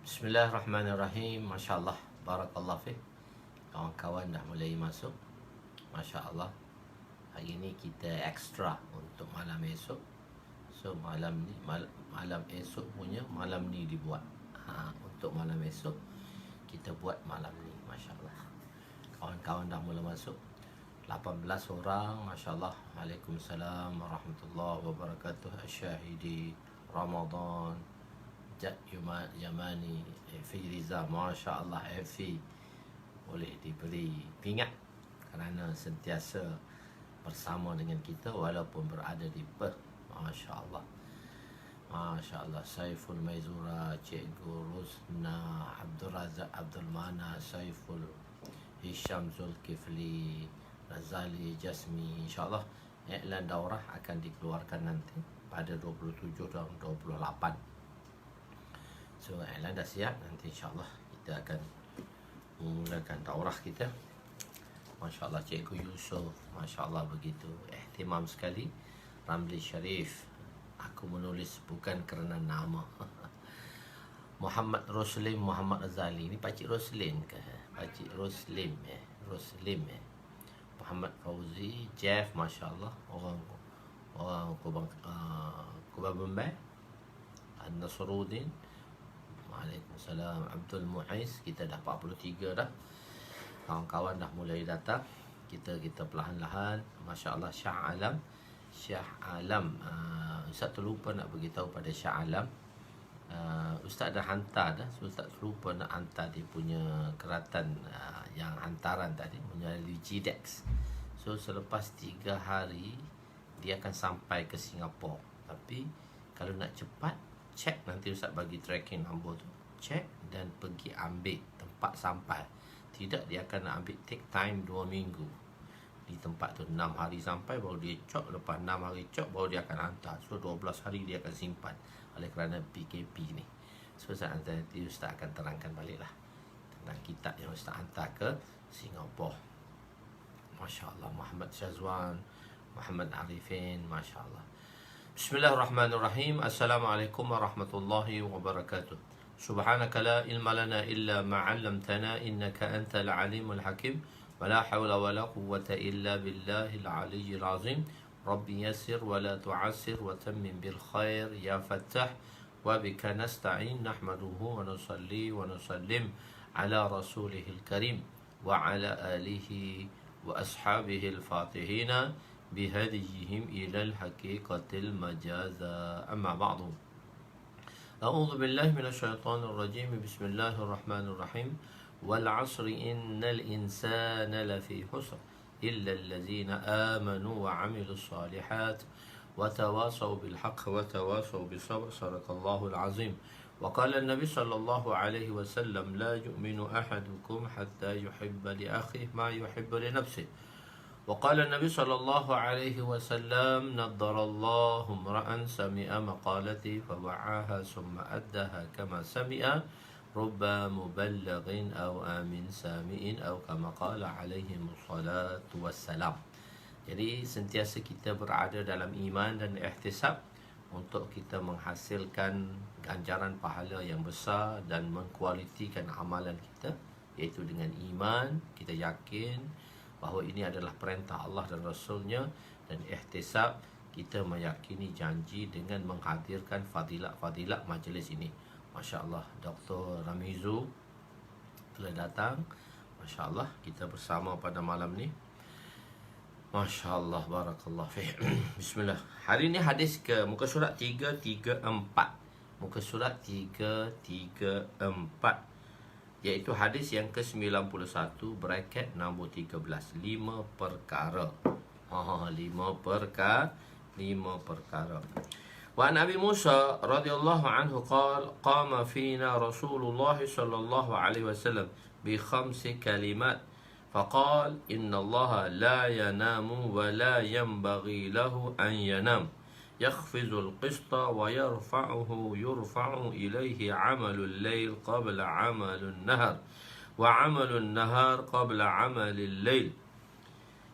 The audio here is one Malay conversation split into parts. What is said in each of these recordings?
Bismillahirrahmanirrahim. Masya Allah, barakallah fiqh. Kawan-kawan dah mulai masuk. Masya Allah. Hari ni kita ekstra untuk malam esok. So malam ni malam esok punya malam ni dibuat. Untuk malam esok kita buat malam ni. Masya Allah. Kawan-kawan dah mula masuk. 18 orang. Masya Allah. Waalaikumsalam warahmatullahi wabarakatuh. Asyahidi Ramadan Yamani, Efi Riza, Masya Allah. Efi boleh diberi pingat kerana sentiasa bersama dengan kita walaupun berada di Perth. Masya Allah, Masya Allah. Saiful Maizura, Cikgu Rusna, Abdul Razak, Abdul Mana, Saiful, Hisham Zulkifli, Razali, Jasmi. Insya Allah iklan daurah akan dikeluarkan nanti pada 27 dan 28. So iklan dah siap. Nanti insyaAllah kita akan memulakan daurah kita. Masya Allah. Cikgu Yusof, Masya Allah, begitu ihtimam sekali. Ramli Sharif, aku menulis bukan kerana nama. Muhammad Roslim, Muhammad Azali. Ini Pakcik Roslin ke? Pakcik Roslim Roslim Muhammad Fauzi, Jeff, Masya Allah. Orang Kubang Bombay. Nasruddin, Waalaikumsalam. Abdul Muiz. Kita dah 43 dah. Kawan-kawan dah mulai datang. Kita perlahan-lahan. Masya Allah. Syah Alam, Ustaz terlupa nak beritahu pada Syah Alam. Ustaz dah hantar dah. Ustaz terlupa nak hantar dia punya keratan yang hantaran tadi melalui GDEX. So selepas 3 hari dia akan sampai ke Singapura. Tapi kalau nak cepat, cek, nanti Ustaz bagi tracking nombor tu. Cek dan pergi ambil tempat sampai. Tidak, dia akan nak ambil take time 2 minggu di tempat tu. 6 hari sampai baru dia cok. Lepas 6 hari cok baru dia akan hantar. So 12 hari dia akan simpan. Oleh kerana PKP ni. So nanti Ustaz akan terangkan balik lah tentang kitab yang Ustaz hantar ke Singapura. Masya Allah. Muhammad Syazwan, Muhammad Arifin, Masya Allah. Bismillahirrahmanirrahim. Assalamualaikum warahmatullahi wabarakatuh. Subhanaka la ilma lana illa ma 'allamtana innaka antal alimul hakim. Wa la hawla wa la quwwata illa billahil aliyyil azim. Rabbi yassir wa la tu'assir wa tammim bil khair ya fattah. Wa bika nasta'in. Nahmaduhu wa nusalli wa nusallim ala rasulihil karim wa ala alihi wa ashabihil fatihina بهديهم إلى الحقيقة المجازة. أما بعد، أعوذ بالله من الشيطان الرجيم. بسم الله الرحمن الرحيم. والعصر إن الإنسان لفي خسر إلا الذين آمنوا وعملوا الصالحات وتواصوا بالحق وتواصوا بالصبر. صدق الله العظيم. وقال النبي صلى الله عليه وسلم: لا يؤمن أحدكم حتى يحب لأخيه ما يحب لنفسه. وقال النبي صلى الله عليه وسلم: نضر الله امرأ سمع مقالتي فوعاها ثم أداها كما سمع رب مبلغ أو آمن سامع أو كما قال عليه الصلاة والسلام. Jadi sentiasa kita berada dalam iman dan ihtisab untuk kita menghasilkan ganjaran pahala yang besar dan mengkualitikan amalan kita, iaitu dengan iman. Kita yakin bahawa ini adalah perintah Allah dan Rasulnya, dan ihtisab kita meyakini janji dengan menghadirkan fadilat-fadilat majlis ini. Masya Allah. Dr. Ramizu telah datang. Masya Allah, kita bersama pada malam ni. Masya Allah, barakallah fiqh. Bismillah. Hari ini hadis ke muka surat 334. Muka surat 334, iaitu hadis yang ke-91, bracket nombor 13. 5 perkara. 5 perkara. Wa Nabi Musa radhiyallahu anhu qama fina Rasulullah sallallahu alaihi wasallam bi 5 kalimat faqal inna Allah la yanamu wa la yanbaghi lahu an yanam. يخفض القسط ويرفعه يرفع إليه عمل الليل قبل عمل النهر وعمل النهار قبل عمل الليل.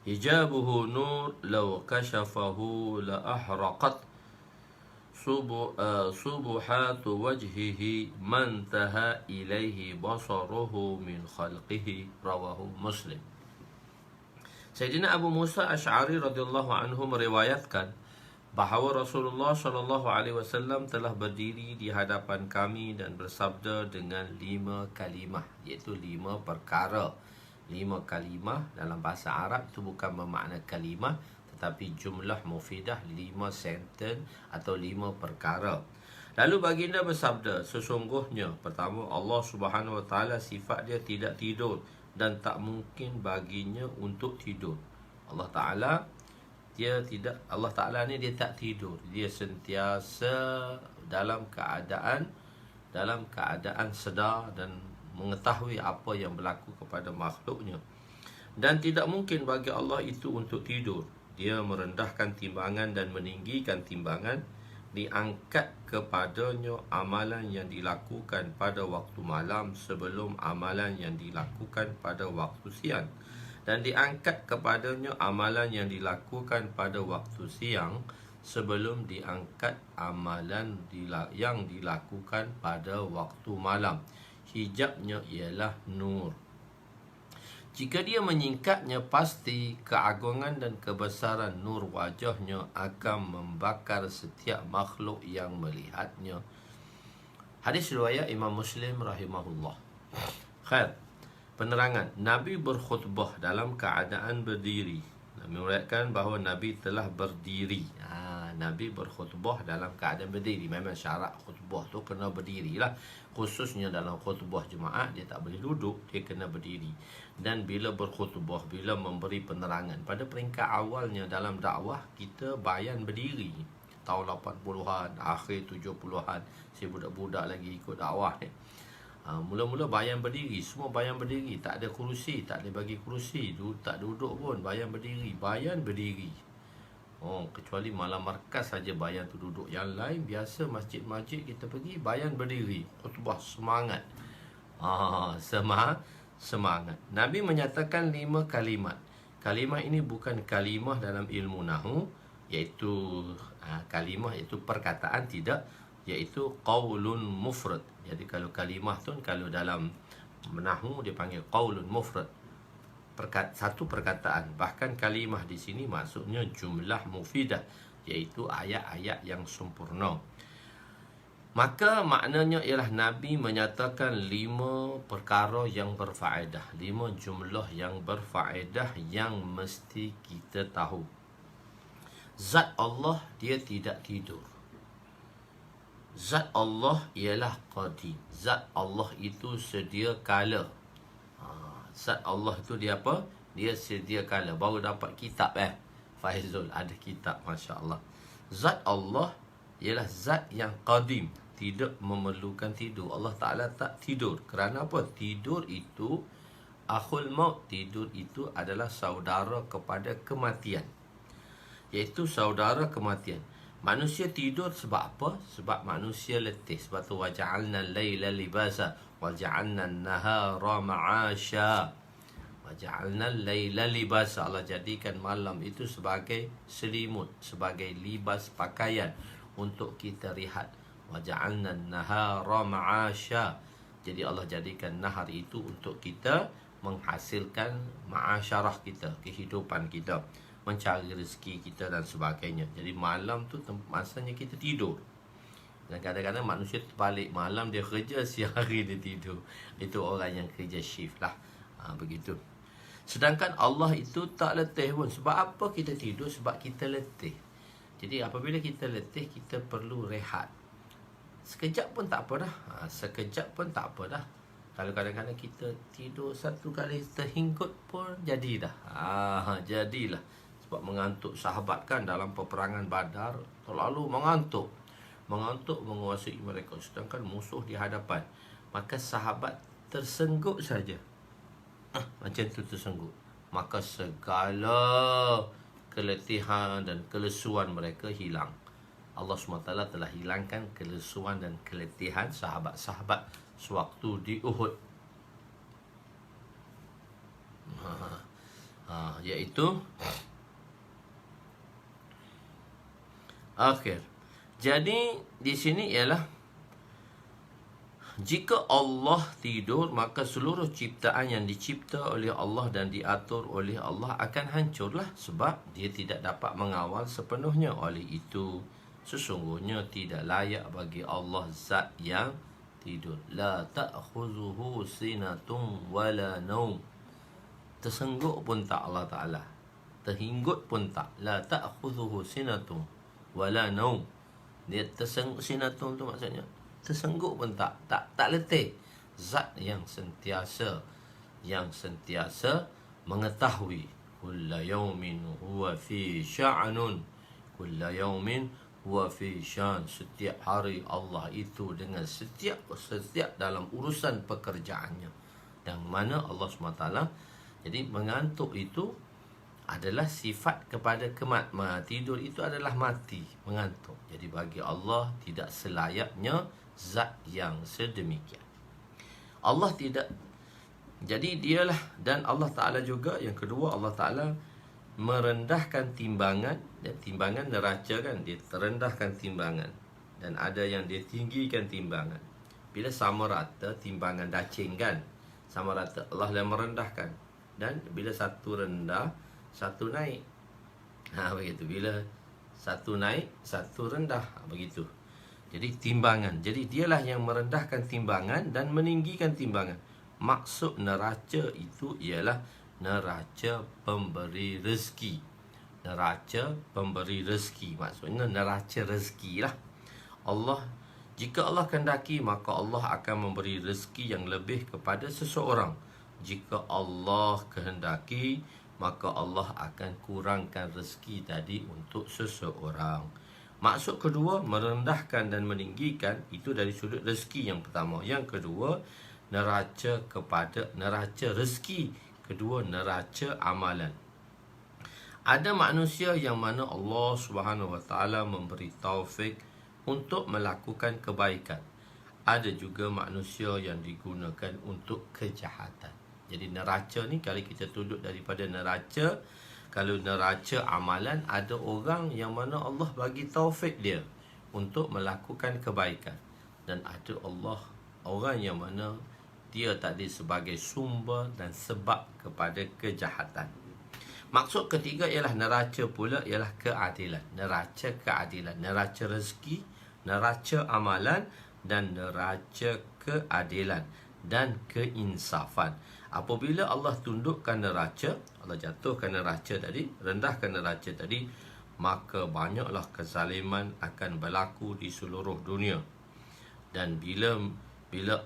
حجابه نور لو كشفه لأحرقت subuhatu wajhihi man taha ilaihi basaruhu min khalqihi, rawahu Muslim. Sayyidina Abu Musa Asy'ari radhiyallahu anhu meriwayatkan bahawa Rasulullah sallallahu alaihi wasallam telah berdiri di hadapan kami dan bersabda dengan 5 kalimah, iaitu 5 perkara. 5 kalimah dalam bahasa Arab itu bukan bermakna kalimah, tetapi jumlah mufidah, 5 sentence atau 5 perkara. Lalu baginda bersabda, sesungguhnya pertama, Allah Subhanahu wa taala sifat dia tidak tidur dan tak mungkin baginya untuk tidur. Allah Taala ni dia tak tidur. Dia sentiasa dalam keadaan sedar dan mengetahui apa yang berlaku kepada makhluknya. Dan tidak mungkin bagi Allah itu untuk tidur. Dia merendahkan timbangan dan meninggikan timbangan. Diangkat kepadanya amalan yang dilakukan pada waktu malam sebelum amalan yang dilakukan pada waktu siang. Dan diangkat kepadanya amalan yang dilakukan pada waktu siang sebelum diangkat amalan yang dilakukan pada waktu malam. Hijabnya ialah nur. Jika dia menyingkapnya, pasti keagungan dan kebesaran nur wajahnya akan membakar setiap makhluk yang melihatnya. Hadis riwayat Imam Muslim rahimahullah. Khair. Penerangan, Nabi berkhutbah dalam keadaan berdiri. Nabi meriwayatkan bahawa Nabi telah berdiri. Nabi berkhutbah dalam keadaan berdiri. Memang syarat khutbah tu kena berdiri lah. Khususnya dalam khutbah Jumaat, dia tak boleh duduk, dia kena berdiri. Dan bila berkhutbah, bila memberi penerangan, pada peringkat awalnya dalam dakwah, kita bayan berdiri. Tahun 80-an, akhir 70-an, saya budak-budak lagi ikut dakwah ni. Mula-mula bayan berdiri, semua bayan berdiri, tak ada kerusi, tak ada bagi kerusi, tak duduk pun, bayan berdiri. Kecuali malam markas saja bayan tu duduk. Yang lain biasa masjid-masjid kita pergi, bayan berdiri, khutbah semangat. Semangat. Nabi menyatakan 5 kalimat. Kalimah ini bukan kalimah dalam ilmu nahu, iaitu kalimah iaitu perkataan, tidak, iaitu qaulun mufrad. Jadi kalau kalimah tu kalau dalam nahu dia panggil qaulun mufrad. Satu perkataan. Bahkan kalimah di sini maksudnya jumlah mufidah, iaitu ayat-ayat yang sempurna. Maka maknanya ialah Nabi menyatakan 5 perkara yang berfaedah, 5 jumlah yang berfaedah yang mesti kita tahu. Zat Allah dia tidak tidur. Zat Allah ialah qadim. Zat Allah itu sedia kala. Zat Allah itu dia apa? Dia sedia kala. Baru dapat kitab Faizul ada kitab, Masya Allah. Zat Allah ialah zat yang qadim, tidak memerlukan tidur. Allah Ta'ala tak tidur. Kerana apa? Tidur itu akhul maut. Tidur itu adalah saudara kepada kematian, iaitu saudara kematian. Manusia tidur sebab apa? Sebab manusia letih. Sebab tu waja'alna al-laila libasa waja'alna an-nahara ma'asha. Waja'alna al-laila libasa. Allah jadikan malam itu sebagai selimut, sebagai libas pakaian untuk kita rehat. Waja'alna an-nahara ma'asha. Jadi Allah jadikan nahar itu untuk kita menghasilkan ma'asyarah kita, kehidupan kita, mencari rezeki kita dan sebagainya. Jadi malam tu masanya kita tidur. Dan kadang-kadang manusia terbalik, malam dia kerja, siang hari dia tidur. Itu orang yang kerja shift lah. Begitu. Sedangkan Allah itu tak letih pun. Sebab apa kita tidur? Sebab kita letih. Jadi apabila kita letih, kita perlu rehat. Sekejap pun tak apa dah. Sekejap pun tak apa dah. Kalau kadang-kadang kita tidur satu kali terhingkut pun jadi dah. Jadilah. Sebab mengantuk. Sahabat kan dalam peperangan Badar terlalu mengantuk. Mengantuk menguasai mereka. Sedangkan musuh di hadapan. Maka sahabat tersenggut saja. Macam tu tersenggut. Maka segala keletihan dan kelesuan mereka hilang. Allah SWT telah hilangkan kelesuan dan keletihan sahabat-sahabat sewaktu di Uhud. Iaitu akhir. Jadi di sini ialah jika Allah tidur, maka seluruh ciptaan yang dicipta oleh Allah dan diatur oleh Allah akan hancurlah, sebab dia tidak dapat mengawal sepenuhnya. Oleh itu, sesungguhnya tidak layak bagi Allah zat yang tidur. La ta'khuzuhu sinatun wala naum. Tersengguk pun tak Allah Ta'ala, terhinggut pun tak. La ta'khuzuhu sinatun wala naum. Dia tersengguk, sinatun tu maksudnya tersengguk pun tak letih. Zat yang sentiasa mengetahui. Kulla yaumin huwa fi sya'nun. Kulla yaumin huwa fi sya'n. Setiap hari Allah itu dengan setiap dalam urusan pekerjaannya. Dan mana Allah SWT, jadi mengantuk itu adalah sifat kepada tidur itu adalah mati, mengantuk. Jadi bagi Allah tidak selayaknya zat yang sedemikian. Allah tidak. Jadi dialah, dan Allah Ta'ala juga yang kedua, Allah Ta'ala merendahkan timbangan. Dan timbangan neraca kan, dia terendahkan timbangan. Dan ada yang dia tinggikan timbangan. Bila sama rata timbangan dacing kan, sama rata, Allah yang merendahkan. Dan bila satu rendah, satu naik. Begitu. Bila satu naik, satu rendah. Begitu. Jadi timbangan. Jadi dialah yang merendahkan timbangan dan meninggikan timbangan. Maksud neraca itu ialah neraca pemberi rezeki. Neraca pemberi rezeki. Maksudnya neraca rezeki lah. Jika Allah kehendaki, maka Allah akan memberi rezeki yang lebih kepada seseorang. Jika Allah kehendaki, maka Allah akan kurangkan rezeki tadi untuk seseorang. Maksud kedua, merendahkan dan meninggikan, itu dari sudut rezeki yang pertama. Yang kedua, neraca rezeki. Kedua, neraca amalan. Ada manusia yang mana Allah SWT memberi taufik untuk melakukan kebaikan. Ada juga manusia yang digunakan untuk kejahatan. Jadi neraca ni, kalau kita tuduh daripada neraca, kalau neraca amalan, ada orang yang mana Allah bagi taufik dia untuk melakukan kebaikan. Dan ada orang yang mana dia tadi sebagai sumber dan sebab kepada kejahatan. Maksud ketiga ialah neraca pula, ialah keadilan. Neraca keadilan, neraca rezeki, neraca amalan dan neraca keadilan dan keinsafan. Apabila Allah tundukkan neraca, Allah jatuhkan neraca tadi, rendahkan neraca tadi, maka banyaklah kezaliman akan berlaku di seluruh dunia. Dan bila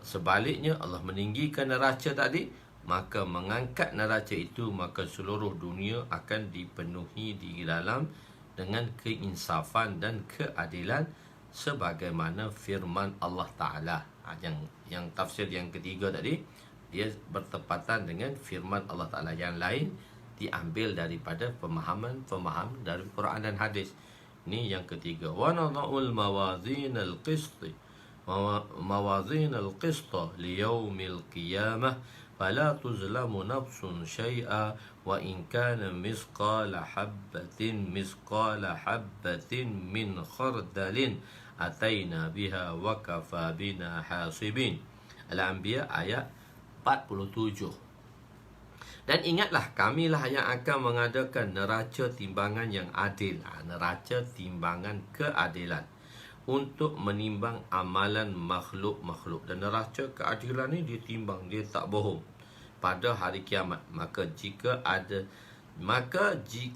sebaliknya Allah meninggikan neraca tadi, maka mengangkat neraca itu, maka seluruh dunia akan dipenuhi di dalam dengan keinsafan dan keadilan, sebagaimana firman Allah Ta'ala. Yang tafsir yang ketiga tadi, dia bertepatan dengan firman Allah Ta'ala. Yang lain diambil daripada pemahaman dari Quran dan hadis. Ini yang ketiga. Wa nadha'ul mawazinal qisti liyaumil qiyamah fala tuzlamu nafsun syai'a wa in kana misqala habbatin min khardalin ataina biha wa kafa bina hasibin. Al-Anbiya ayat 47. Dan ingatlah, kamilah yang akan mengadakan neraca timbangan yang adil, neraca timbangan keadilan, untuk menimbang amalan makhluk-makhluk. Dan neraca keadilan ni dia timbang, dia tak bohong pada hari kiamat. Maka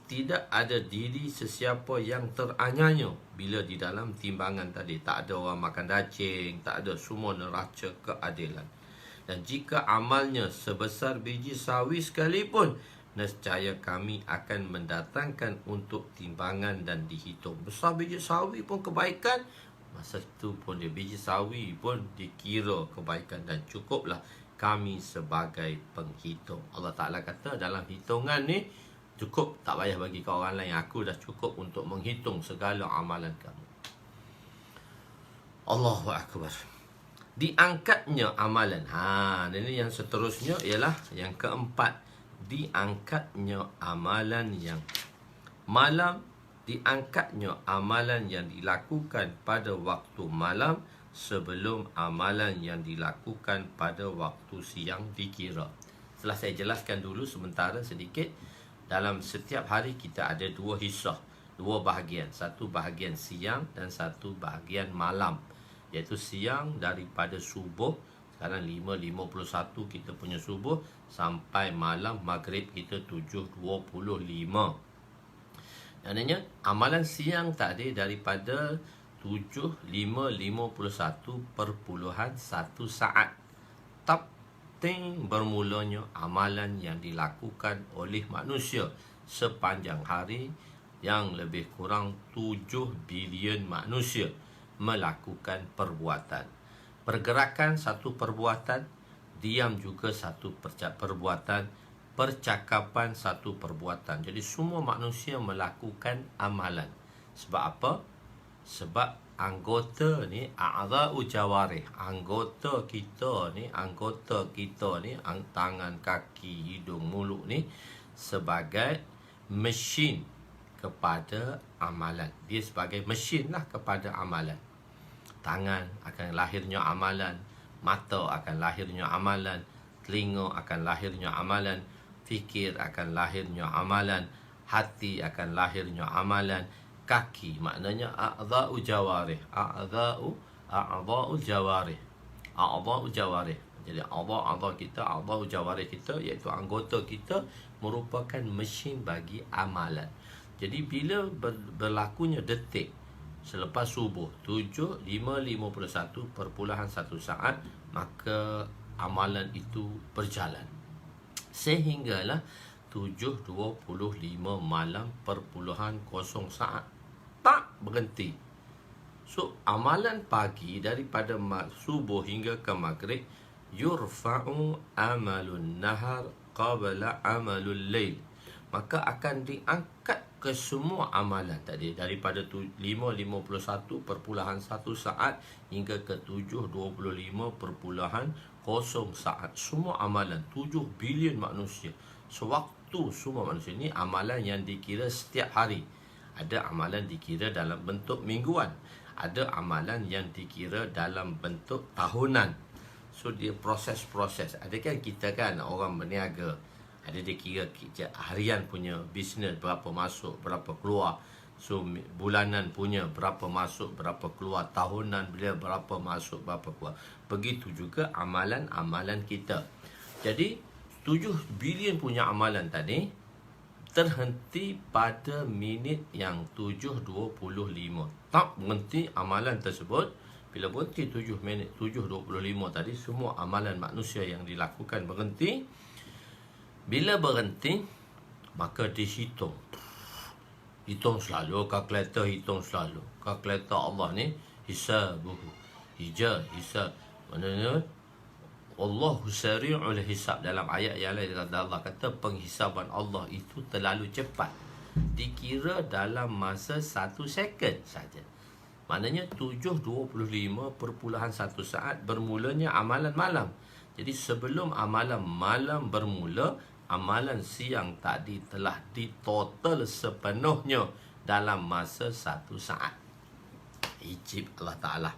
tidak ada diri sesiapa yang teranyanya bila di dalam timbangan tadi. Tak ada orang makan dacing, tak ada, semua neraca keadilan. Dan jika amalnya sebesar biji sawi sekalipun, nescaya kami akan mendatangkan untuk timbangan dan dihitung. Besar biji sawi pun kebaikan, masa itu pun dia biji sawi pun dikira kebaikan, dan cukuplah kami sebagai penghitung. Allah Ta'ala kata dalam hitungan ni, cukup, tak payah bagi ke orang lain. Aku dah cukup untuk menghitung segala amalan kamu. Allahu Akbar. Diangkatnya amalan. Ini yang seterusnya ialah yang keempat. Diangkatnya amalan yang malam diangkatnya amalan yang dilakukan pada waktu malam sebelum amalan yang dilakukan pada waktu siang dikira. Setelah saya jelaskan dulu sementara sedikit, dalam setiap hari kita ada dua hissah, dua bahagian. Satu bahagian siang dan satu bahagian malam. Iaitu siang daripada subuh, sekarang 5.51 kita punya subuh, sampai malam maghrib kita 7.25. Maknanya amalan siang tadi daripada 7.51 saat. Ting bermulanya amalan yang dilakukan oleh manusia sepanjang hari, yang lebih kurang 7 bilion manusia melakukan perbuatan. Pergerakan satu perbuatan, diam juga satu perbuatan, percakapan satu perbuatan. Jadi semua manusia melakukan amalan. Sebab apa? Sebab anggota ni a'dha'u jawarih, anggota kita ni tangan, kaki, hidung, mulut ni sebagai mesin kepada amalan. Dia sebagai mesin lah kepada amalan. Tangan akan lahirnya amalan, mata akan lahirnya amalan, telinga akan lahirnya amalan, fikir akan lahirnya amalan, hati akan lahirnya amalan, kaki maknanya a'dha'u jawarih, a'dha'u jawarih. Jadi a'dha'u jawarih kita iaitu anggota kita merupakan mesin bagi amalan. Jadi bila berlakunya detik selepas subuh 7.51 saat, maka amalan itu berjalan sehinggalah 7.25 malam perpuluhan 0 saat, tak berhenti. So amalan pagi daripada subuh hingga ke maghrib, yurfa'u amalun nahar qabla amalul lail, maka akan diangkat ke semua amalan tadi daripada 5.51 saat hingga ke 7.25 saat. Semua amalan 7 bilion manusia sewaktu, semua manusia ini amalan yang dikira setiap hari. Ada amalan dikira dalam bentuk mingguan, ada amalan yang dikira dalam bentuk tahunan. So dia proses-proses. Ada kan kita kan orang berniaga, ada dia kira harian punya bisnes berapa masuk, berapa keluar. So bulanan punya berapa masuk, berapa keluar. Tahunan bila berapa masuk, berapa keluar. Begitu juga amalan-amalan kita. Jadi 7 bilion punya amalan tadi terhenti pada minit yang 7.25. Tak berhenti amalan tersebut. Bila berhenti 7 minit 7.25 tadi, semua amalan manusia yang dilakukan berhenti. Bila berhenti, maka dihitung. Hitung selalu, kalkulator hitung selalu. Kalkulator Allah ni hisabuhu. Hisab. Maknanya Allahu sari'ul hisab. Dalam ayat yang lain Allah kata penghisaban Allah itu terlalu cepat. Dikira dalam masa 1 second saja. Maknanya 7.25 saat bermulanya amalan malam. Jadi sebelum amalan malam bermula, amalan siang tadi telah ditotal sepenuhnya dalam masa 1 saat. Ijib Allah Ta'ala.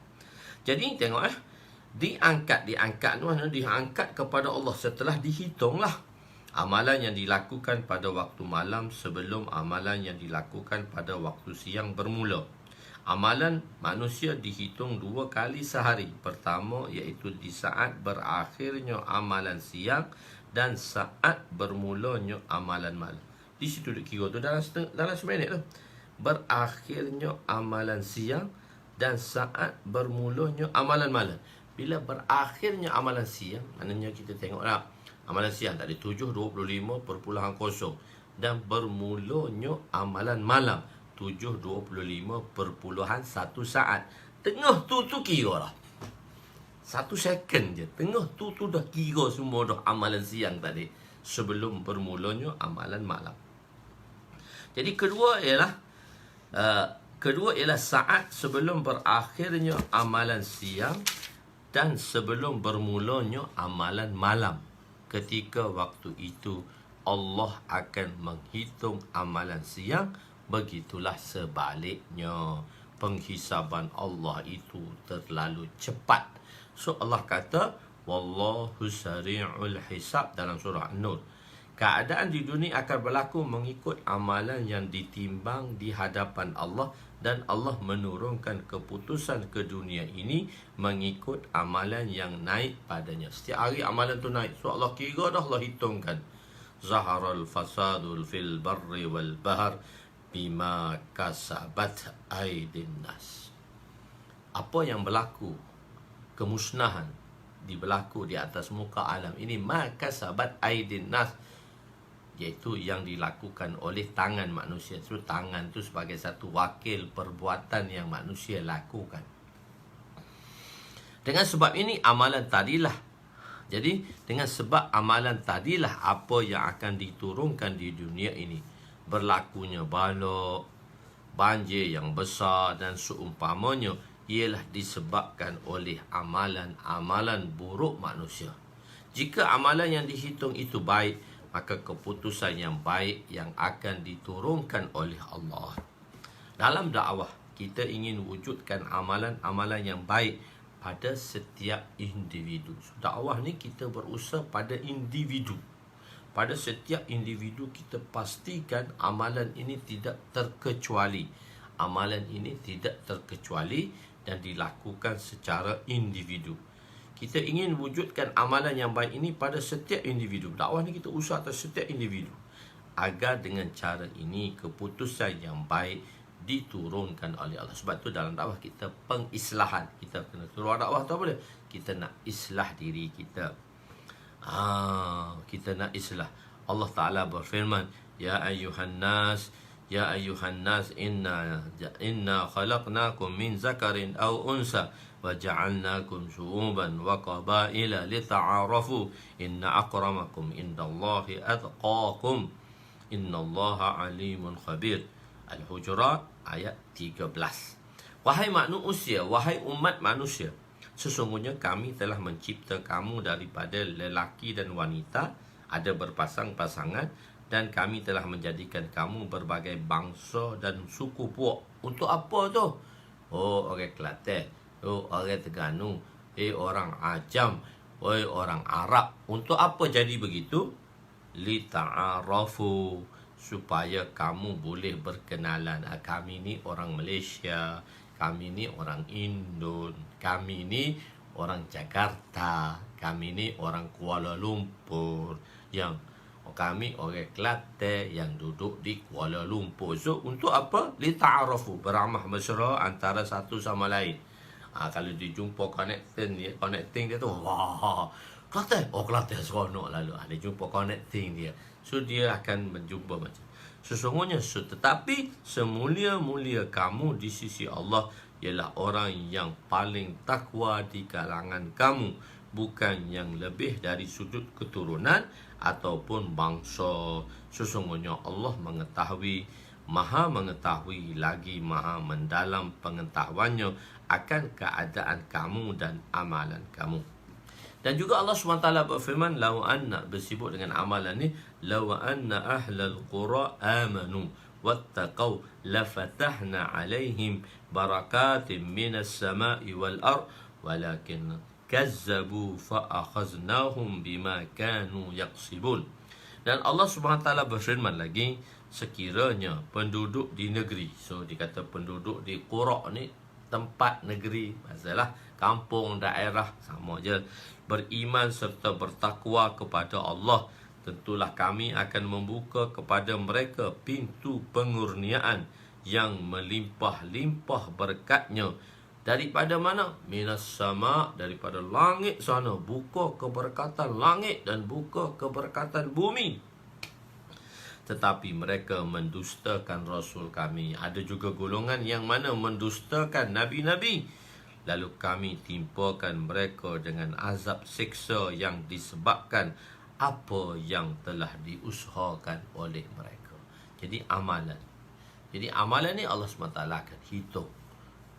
Jadi tengok diangkat kepada Allah setelah dihitunglah amalan yang dilakukan pada waktu malam sebelum amalan yang dilakukan pada waktu siang bermula. Amalan manusia dihitung 2 kali sehari. Pertama iaitu di saat berakhirnya amalan siang dan saat bermulanya amalan malam. Di situ dia kira tu dalam seminit tu. Berakhirnya amalan siang dan saat bermulanya amalan malam. Bila berakhirnya amalan siang, maknanya kita tengoklah amalan siang tadi 7.25 dan bermulanya amalan malam 7.25 saat. Tengah tu kira lah 1 second je. Tengah tu dah kira semua dah amalan siang tadi sebelum bermulanya amalan malam. Jadi kedua ialah saat sebelum berakhirnya amalan siang dan sebelum bermulanya amalan malam. Ketika waktu itu Allah akan menghitung amalan siang begitulah sebaliknya. Penghisaban Allah itu terlalu cepat. So Allah kata, wallahu sari'ul hisab dalam surah An-Nur. Keadaan di dunia akan berlaku mengikut amalan yang ditimbang di hadapan Allah, dan Allah menurunkan keputusan ke dunia ini mengikut amalan yang naik padanya. Setiap hari amalan tu naik. So Allah kira dah, Allah hitungkan. Zaharal fasadul fil barri wal bahr bima kasabat aidin nas. Apa yang berlaku, kemusnahan berlaku di atas muka alam ini, maka kasabat aidin nas, iaitu yang dilakukan oleh tangan manusia. So, tangan tu sebagai satu wakil perbuatan yang manusia lakukan. Dengan sebab ini amalan tadilah. Jadi dengan sebab amalan tadilah apa yang akan diturunkan di dunia ini. Berlakunya bala, banjir yang besar dan seumpamanya ialah disebabkan oleh amalan-amalan buruk manusia. Jika amalan yang dihitung itu baik, maka keputusan yang baik yang akan diturunkan oleh Allah. Dalam dakwah, kita ingin wujudkan amalan-amalan yang baik pada setiap individu. So, dakwah ni kita berusaha pada individu. Pada setiap individu kita pastikan amalan ini tidak terkecuali. Amalan ini tidak terkecuali dan dilakukan secara individu. Kita ingin wujudkan amalan yang baik ini pada setiap individu. Dakwah ni kita usaha atas setiap individu, agar dengan cara ini keputusan yang baik diturunkan oleh Allah. Sebab tu dalam dakwah kita pengislahan. Kita kena keluar dakwah tu apa dia? Kita nak islah diri kita. Kita nak islah. Allah Ta'ala berfirman, Ya ayyuhan nas inna khalaqnakum min zakarin aw unsa wa ja'alnakum syu'uban wa qabaila lita'arafu inna akramakum indallahi atqakum innallaha alimun khabir. Al-Hujurat ayat 13. Wahai manusia, wahai umat manusia, sesungguhnya kami telah mencipta kamu daripada lelaki dan wanita, ada berpasang-pasangan, dan kami telah menjadikan kamu berbagai bangsa dan suku puak. Untuk apa tu? Oh, orang Kelantan, oh, orang Terengganu, orang Ajam, orang Arab. Untuk apa jadi begitu? Lita'arafu, supaya kamu boleh berkenalan. Kami ni orang Malaysia, kami ni orang Indon, kami ni orang Jakarta, kami ni orang Kuala Lumpur, yang kami orang Kelantan yang duduk di Kuala Lumpur. So untuk apa? Lita'arafu, beramah mesra antara satu sama lain. Kalau dijumpa connecting dia tu, wah, Kelantan, oh Kelantan seronok lalu. Dia jumpa connecting dia, so dia akan menjumpa macam sesungguhnya. Tetapi semulia-mulia kamu di sisi Allah ialah orang yang paling takwa di kalangan kamu, bukan yang lebih dari sudut keturunan ataupun bangsa. Sesungguhnya Allah mengetahui, maha mengetahui lagi maha mendalam pengetahuannya akan keadaan kamu dan amalan kamu. Dan juga Allah SWT berfirman, law anna, bersibuk dengan amalan ni, law anna ahlal qura amanu wattaqaw lafatahna alaihim barakatim minas sama'i wal ard walakin kazzabu fa'akhaznahum bima kanu yaksibun. Dan Allah SWT berfirman lagi, sekiranya penduduk di negeri, so dikata penduduk di qura ni tempat negeri, masalah kampung, daerah, sama je, beriman serta bertakwa kepada Allah, tentulah kami akan membuka kepada mereka pintu pengurniaan yang melimpah-limpah berkatnya. Daripada mana? Minas sama, daripada langit sana. Buka keberkatan langit dan buka keberkatan bumi. Tetapi mereka mendustakan Rasul kami. Ada juga golongan yang mana mendustakan Nabi-Nabi. Lalu kami timpakan mereka dengan azab siksa yang disebabkan apa yang telah diusahakan oleh mereka. Jadi amalan ni Allah SWT akan hitung.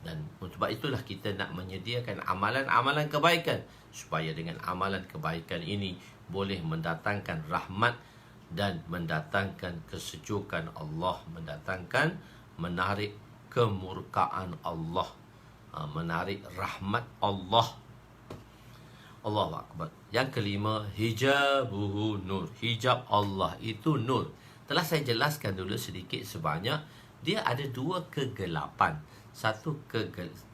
Dan sebab itulah kita nak menyediakan amalan-amalan kebaikan, supaya dengan amalan kebaikan ini boleh mendatangkan rahmat dan mendatangkan kesejukan Allah, menarik kemurkaan Allah, menarik rahmat Allah. Allahu Akbar. Yang kelima, hijabuhu nur. Hijab Allah itu nur. Telah saya jelaskan dulu sedikit sebanyak. Dia ada dua kegelapan.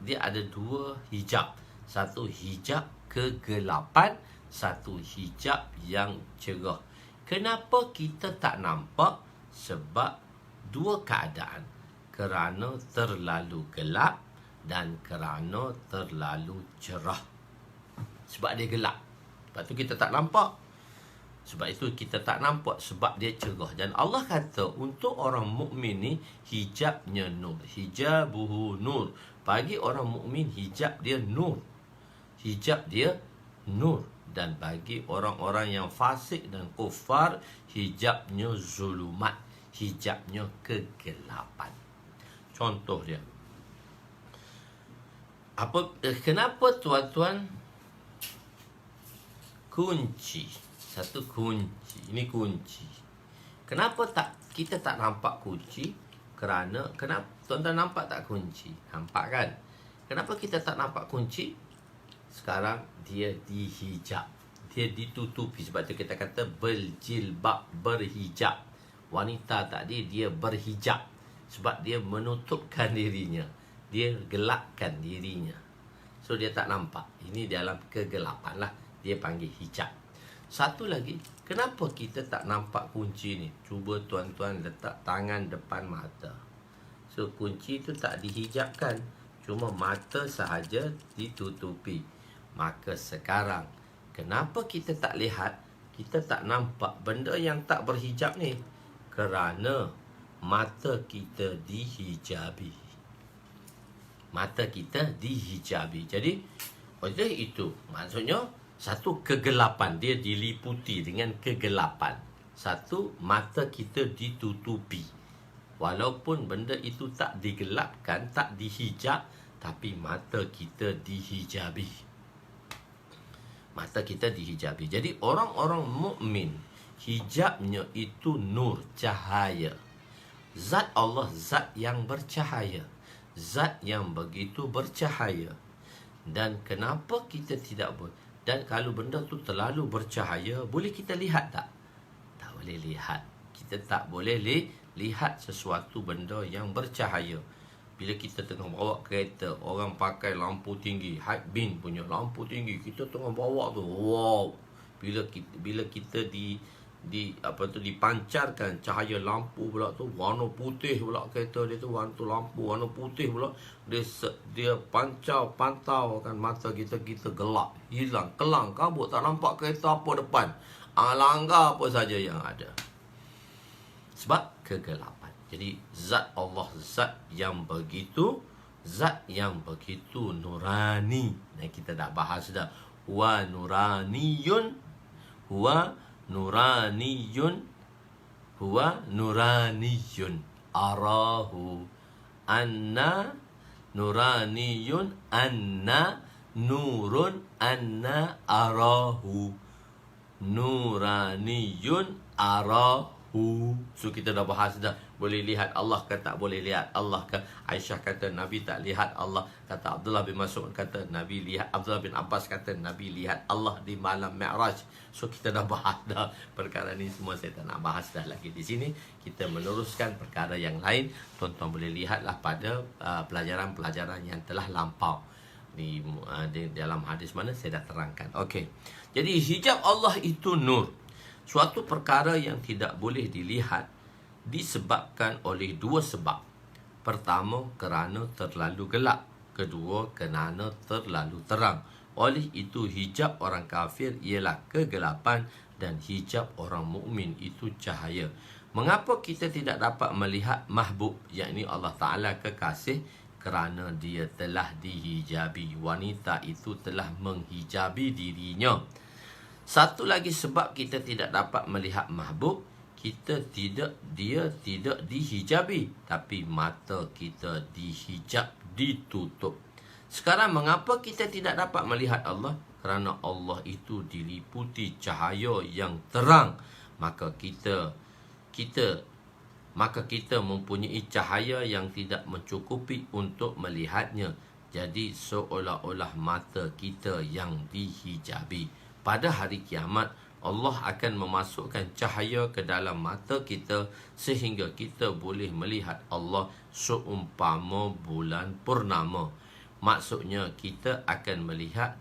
Dia ada dua hijab. Satu hijab kegelapan, satu hijab yang cerah. Kenapa kita tak nampak? Sebab dua keadaan. Kerana terlalu gelap dan kerana terlalu cerah. Sebab dia gelap, sebab tu kita tak nampak. Sebab itu kita tak nampak, sebab dia cerah. Dan Allah kata untuk orang mukmin ni hijabnya nur. Hijabuhu nur. Bagi orang mukmin hijab dia nur. Hijab dia nur. Dan bagi orang-orang yang fasik dan kufar, hijabnya zulumat. Hijabnya kegelapan. Contoh dia. Kenapa tuan-tuan kunci? Satu kunci. Ini kunci. Kenapa kita tak nampak kunci? Kenapa tuan-tuan nampak tak kunci? Nampak kan? Kenapa kita tak nampak kunci? Sekarang dia dihijab. Dia ditutupi. Sebab tu kita kata berjilbab, berhijab. Wanita tadi dia berhijab. Sebab dia menutupkan dirinya. Dia gelapkan dirinya. So dia tak nampak. Ini dalam kegelapan lah. Dia panggil hijab. Satu lagi, kenapa kita tak nampak kunci ni? Cuba tuan-tuan letak tangan depan mata. So kunci tu tak dihijabkan. Cuma mata sahaja ditutupi. Maka sekarang, kenapa kita tak lihat? Kita tak nampak benda yang tak berhijab ni? Kerana mata kita dihijabi. Mata kita dihijabi. Jadi, oleh itu, maksudnya, satu kegelapan, dia diliputi dengan kegelapan. Satu, mata kita ditutupi. Walaupun benda itu tak digelapkan, tak dihijab, tapi mata kita dihijabi. Mata kita dihijabi. Jadi orang-orang mukmin, hijabnya itu nur, cahaya. Zat Allah, zat yang bercahaya. Zat yang begitu bercahaya. Dan kenapa kita tidak boleh? Dan kalau benda tu terlalu bercahaya, boleh kita lihat tak? Tak boleh lihat. Kita tak boleh lihat sesuatu benda yang bercahaya. Bila kita tengah bawa kereta, orang pakai lampu tinggi, high beam punya lampu tinggi, kita tengah bawa tu, wow. Bila kita dipancarkan cahaya lampu pula tu, warna putih pula kereta dia tu, lampu warna putih pula, dia pantau kan mata kita gelap, hilang, kelang kabut, tak nampak kereta apa depan, langgar apa saja yang ada. Sebab kegelapan. Jadi zat Allah, zat yang begitu nurani. Dan kita dah bahas dah, huwa nuraniyun arahu anna nuraniyun anna nurun anna arahu nuraniyun arahu. So kita dah bahas dah, boleh lihat Allah ke tak boleh lihat Allah ke? Aisyah kata Nabi tak lihat Allah. Kata Abdullah bin Mas'ud kata Nabi lihat. Abdullah bin Abbas kata Nabi lihat Allah di malam Mi'raj. So kita dah bahas dah perkara ni semua, saya tak nak bahas dah lagi di sini. Kita meneruskan perkara yang lain. Tuan-tuan boleh lihatlah pada pelajaran-pelajaran yang telah lampau di dalam hadis mana saya dah terangkan. Okey. Jadi hijab Allah itu nur. Suatu perkara yang tidak boleh dilihat disebabkan oleh dua sebab. Pertama, kerana terlalu gelap. Kedua, kerana terlalu terang. Oleh itu, hijab orang kafir ialah kegelapan dan hijab orang mukmin itu cahaya. Mengapa kita tidak dapat melihat mahbub, yakni Allah Ta'ala kekasih? Kerana dia telah dihijabi. Wanita itu telah menghijabi dirinya. Satu lagi sebab kita tidak dapat melihat mahbub, dia tidak dihijabi, tapi mata kita dihijab, ditutup. Sekarang mengapa kita tidak dapat melihat Allah? Kerana Allah itu diliputi cahaya yang terang. maka kita mempunyai cahaya yang tidak mencukupi untuk melihatnya. Jadi seolah-olah mata kita yang dihijabi. Pada hari kiamat, Allah akan memasukkan cahaya ke dalam mata kita sehingga kita boleh melihat Allah seumpama bulan purnama. Maksudnya kita akan melihat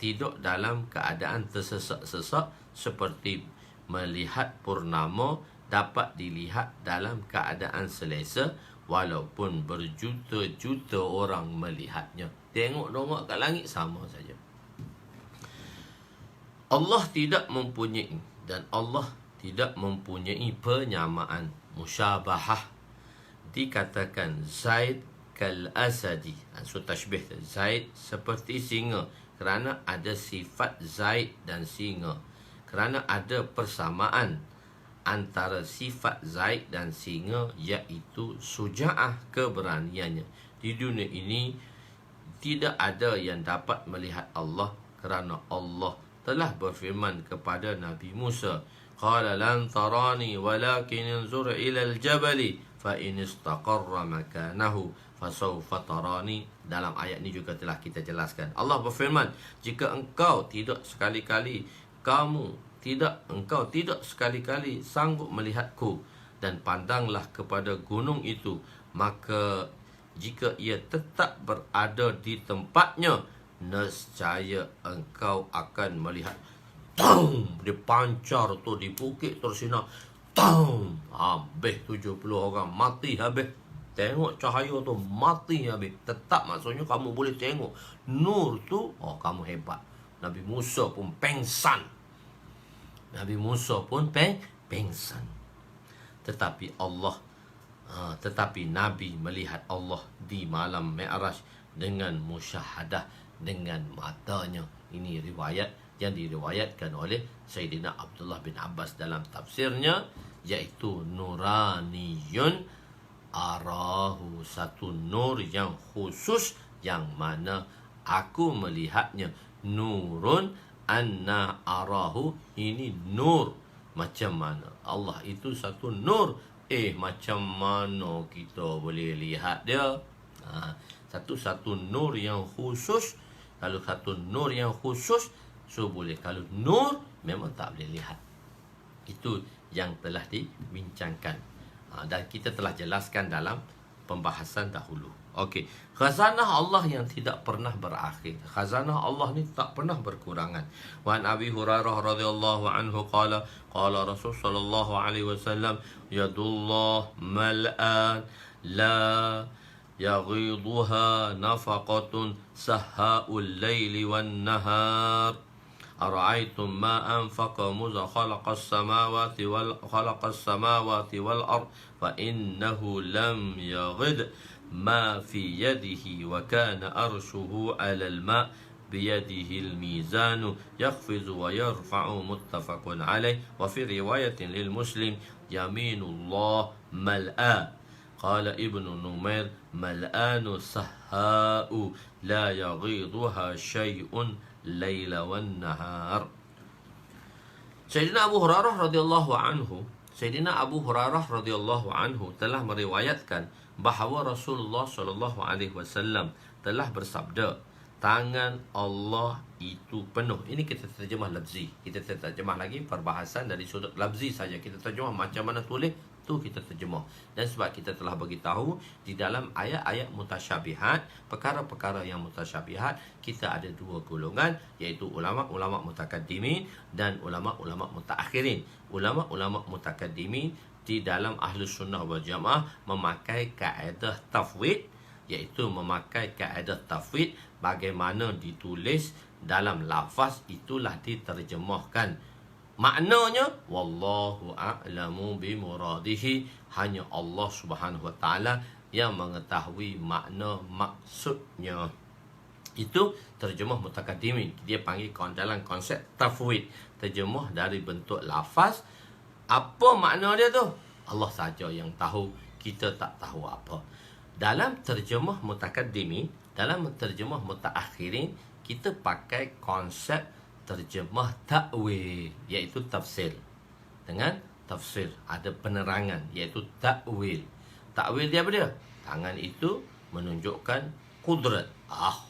tidur dalam keadaan tersesak-sesak seperti melihat purnama dapat dilihat dalam keadaan selesa walaupun berjuta-juta orang melihatnya. Tengok-tengok kat langit sama saja. Allah tidak mempunyai penyamaan, musyabahah. Dikatakan Zaid kal asadi. So tashbih, Zaid seperti singa kerana ada sifat Zaid dan singa. Kerana ada persamaan antara sifat Zaid dan singa, iaitu suja'ah, keberaniannya. Di dunia ini tidak ada yang dapat melihat Allah kerana Allah telah berfirman kepada Nabi Musa, qala lan tarani walakin anzur ila al-jabali fa in istaqarra makanahu fasawfa tarani. Dalam ayat ini juga telah kita jelaskan. Allah berfirman, jika engkau tidak sekali-kali sanggup melihatku, dan pandanglah kepada gunung itu, maka jika ia tetap berada di tempatnya, nescaya engkau akan melihat. Dia pancar tu di bukit tersinar. Habis 70 orang mati habis. Tengok cahaya tu mati habis. Tetap maksudnya kamu boleh tengok nur tu. Kamu hebat. Nabi Musa pun pengsan. Tetapi Nabi melihat Allah di malam Mi'raj dengan musyahadah, dengan matanya. Ini riwayat yang diriwayatkan oleh Sayyidina Abdullah bin Abbas dalam tafsirnya, iaitu nuraniyun arahu, satu nur yang khusus yang mana aku melihatnya. Nurun anna arahu, ini nur. Macam mana Allah itu satu nur, macam mana kita boleh lihat dia? Satu nur yang khusus. Kalau satu nur yang khusus, boleh. Kalau nur memang tak boleh lihat. Itu yang telah dibincangkan, dan kita telah jelaskan dalam pembahasan dahulu. Okey, khazanah Allah yang tidak pernah berakhir. Khazanah Allah ni tak pernah berkurangan. Wa an Abi Hurairah radhiyallahu anhu qala Rasul sallallahu alaihi wasallam, yadullah mal'an la yaghidhuha nafaqatun sahhaul laili wan nahar. أرأيتم ما أنفق مذ خلق السماوات والأرض فإنه لم يغد ما في يده وكان أرشه على الماء بيده الميزان يخفض ويرفع متفق عليه. وفي رواية للمسلم يمين الله ملآ. قال ابن نمير ملآن سهاء لا يغيضها شيء Laila wan nahar. Sayyidina Abu Hurairah radhiyallahu anhu telah meriwayatkan bahawa Rasulullah sallallahu alaihi wasallam telah bersabda, tangan Allah itu penuh. Ini kita terjemah lafzi. Kita terjemah lagi perbahasan dari sudut lafzi saja. Kita terjemah macam mana tulis tu kita terjemah. Dan sebab kita telah bagi tahu di dalam ayat-ayat mutasyabihat, perkara-perkara yang mutasyabihat, kita ada dua golongan, iaitu ulama-ulama mutakaddimin dan ulama-ulama mutaakhirin. Ulama-ulama mutakaddimin di dalam Ahlus Sunnah wal Jamaah memakai kaedah tafwid, iaitu memakai kaedah tafwid, bagaimana ditulis dalam lafaz itulah diterjemahkan. Maknanya wallahu a'lamu bimuradihi, hanya Allah Subhanahu wa taala yang mengetahui makna maksudnya. Itu terjemah mutakaddimin. Dia panggil dalam konsep tafwid, terjemah dari bentuk lafaz. Apa makna dia tu? Allah saja yang tahu, kita tak tahu apa. Dalam terjemah mutakaddimin, dalam terjemah mutaakhirin, kita pakai konsep terjemah ta'wil, iaitu tafsir. Dengan tafsir ada penerangan, iaitu ta'wil. Ta'wil dia apa dia? Tangan itu menunjukkan kudrat.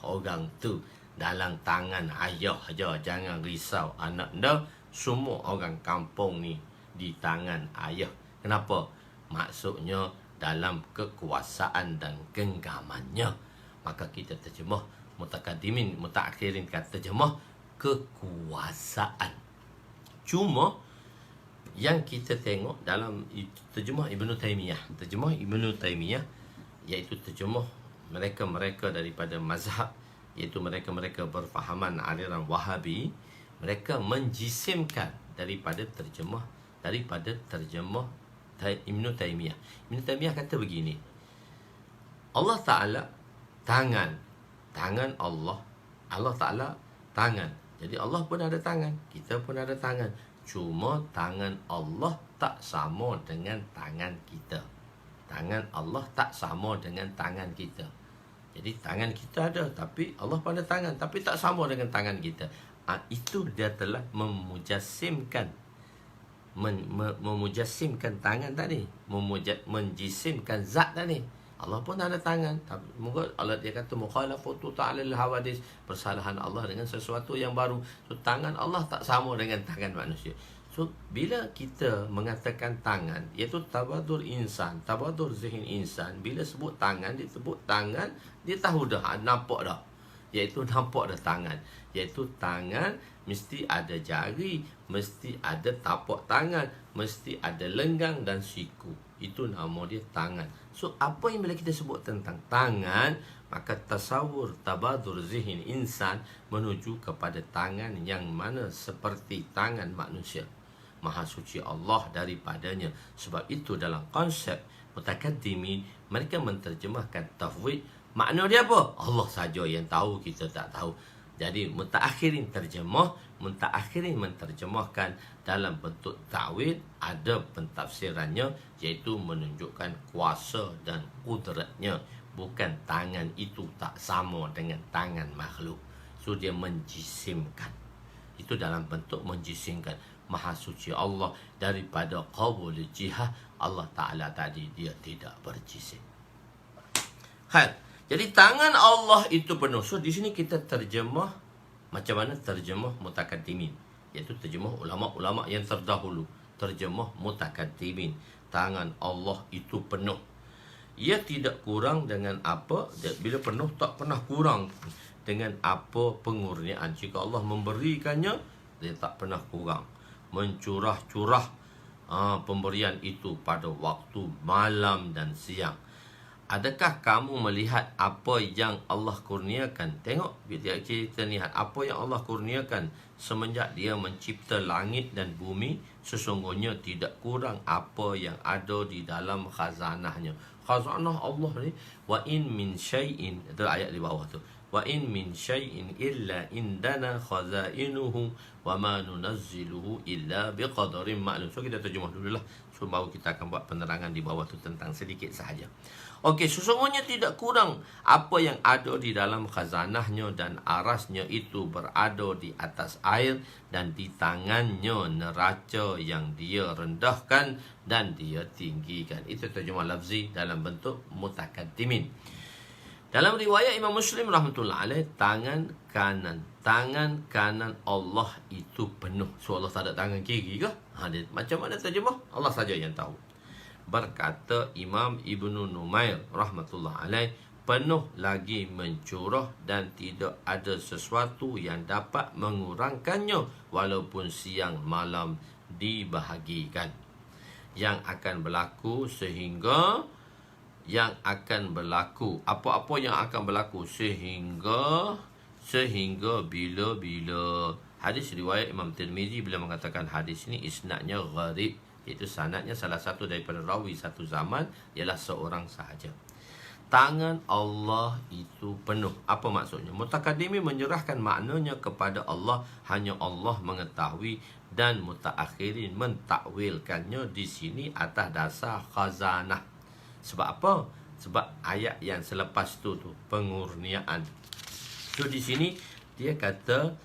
Orang tu dalam tangan ayah aja, jangan risau anak anda. Semua orang kampung ni di tangan ayah. Kenapa? Maksudnya dalam kekuasaan dan genggamannya. Maka kita terjemah, mutaakhirin kata terjemah kekuasaan. Cuma yang kita tengok dalam terjemah Ibnu Taimiyah, iaitu terjemah mereka daripada mazhab, iaitu mereka berfahaman aliran Wahabi, mereka menjisimkan daripada terjemah Ibnu Taimiyah. Ibnu Taimiyah kata begini, Allah Ta'ala tangan Allah Ta'ala tangan. Jadi Allah pun ada tangan, kita pun ada tangan. Cuma tangan Allah tak sama dengan tangan kita. Tangan Allah tak sama dengan tangan kita. Jadi tangan kita ada, tapi Allah pada tangan, tapi tak sama dengan tangan kita. Itu dia telah memujassimkan tangan tadi, menjisimkan zat tadi. Allah pun ada tangan. Moga Allah dia kata mukhalafatu ta'alil hawadis, persalahan Allah dengan sesuatu yang baru. So tangan Allah tak sama dengan tangan manusia. So bila kita mengatakan tangan, iaitu tabadur zihin insan. Bila sebut tangan, dia tahu dah, nampak dah. Iaitu nampak dah tangan. Iaitu tangan mesti ada jari, mesti ada tapak tangan, mesti ada lenggang dan siku. Itu nama dia tangan. So apa yang bila kita sebut tentang tangan, maka tasawur tabadur zihin insan menuju kepada tangan yang mana seperti tangan manusia. Maha suci Allah daripadanya. Sebab itu dalam konsep mutakaddimin, mereka menterjemahkan tafwid. Makna dia apa? Allah saja yang tahu, kita tak tahu. Jadi mutaakhirin menterjemahkan dalam bentuk ta'wil, ada pentafsirannya, iaitu menunjukkan kuasa dan kudratnya. Bukan tangan itu tak sama dengan tangan makhluk. So dia menjisimkan. Itu dalam bentuk menjisimkan. Maha suci Allah daripada qabul jihah. Allah Ta'ala tadi dia tidak berjisim. Jadi tangan Allah itu penuh. So di sini kita terjemah macam mana terjemah mutakaddimin, iaitu terjemah ulama-ulama yang terdahulu. Terjemah mutakaddimin, tangan Allah itu penuh. Ia tidak kurang dengan apa. Bila penuh tak pernah kurang dengan apa pengurniaan. Jika Allah memberikannya, dia tak pernah kurang. Mencurah-curah pemberian itu pada waktu malam dan siang. Adakah kamu melihat apa yang Allah kurniakan? Tengok, bila kita lihat apa yang Allah kurniakan semenjak dia mencipta langit dan bumi, sesungguhnya tidak kurang apa yang ada di dalam khazanahnya. Khazanah Allah ni, wa in min syai'in, itu ayat di bawah tu. Wa in min syai'in illa indana khazainuhu wa ma nunazziluhu illa biqadarin ma'lum. So kita terjemah dululah. So baru kita akan buat penerangan di bawah tu tentang sedikit sahaja. Okey, sesungguhnya tidak kurang apa yang ada di dalam khazanahnya, dan arasnya itu berada di atas air, dan di tangannya neraca yang dia rendahkan dan dia tinggikan. Itu terjemah lafzi dalam bentuk mutakaddimin. Dalam riwayat Imam Muslim rahmatullah alaih, tangan kanan Allah itu penuh. So Allah tak ada tangan kiri ke? Macam mana terjemah? Allah saja yang tahu. Berkata Imam Ibnu Numair rahmatullah alaih, penuh lagi mencurah dan tidak ada sesuatu yang dapat mengurangkannya walaupun siang malam dibahagikan. Yang akan berlaku apa-apa yang akan berlaku sehingga bila-bila. Hadis riwayat Imam Tirmizi, bila mengatakan hadis ini isnadnya gharib, iaitu sanadnya salah satu daripada rawi satu zaman ialah seorang sahaja. Tangan Allah itu penuh. Apa maksudnya? Mutakaddimin menyerahkan maknanya kepada Allah, hanya Allah mengetahui, dan mutaakhirin mentakwilkannya di sini atas dasar khazanah. Sebab apa? Sebab ayat yang selepas tu pengurniaan. So di sini dia kata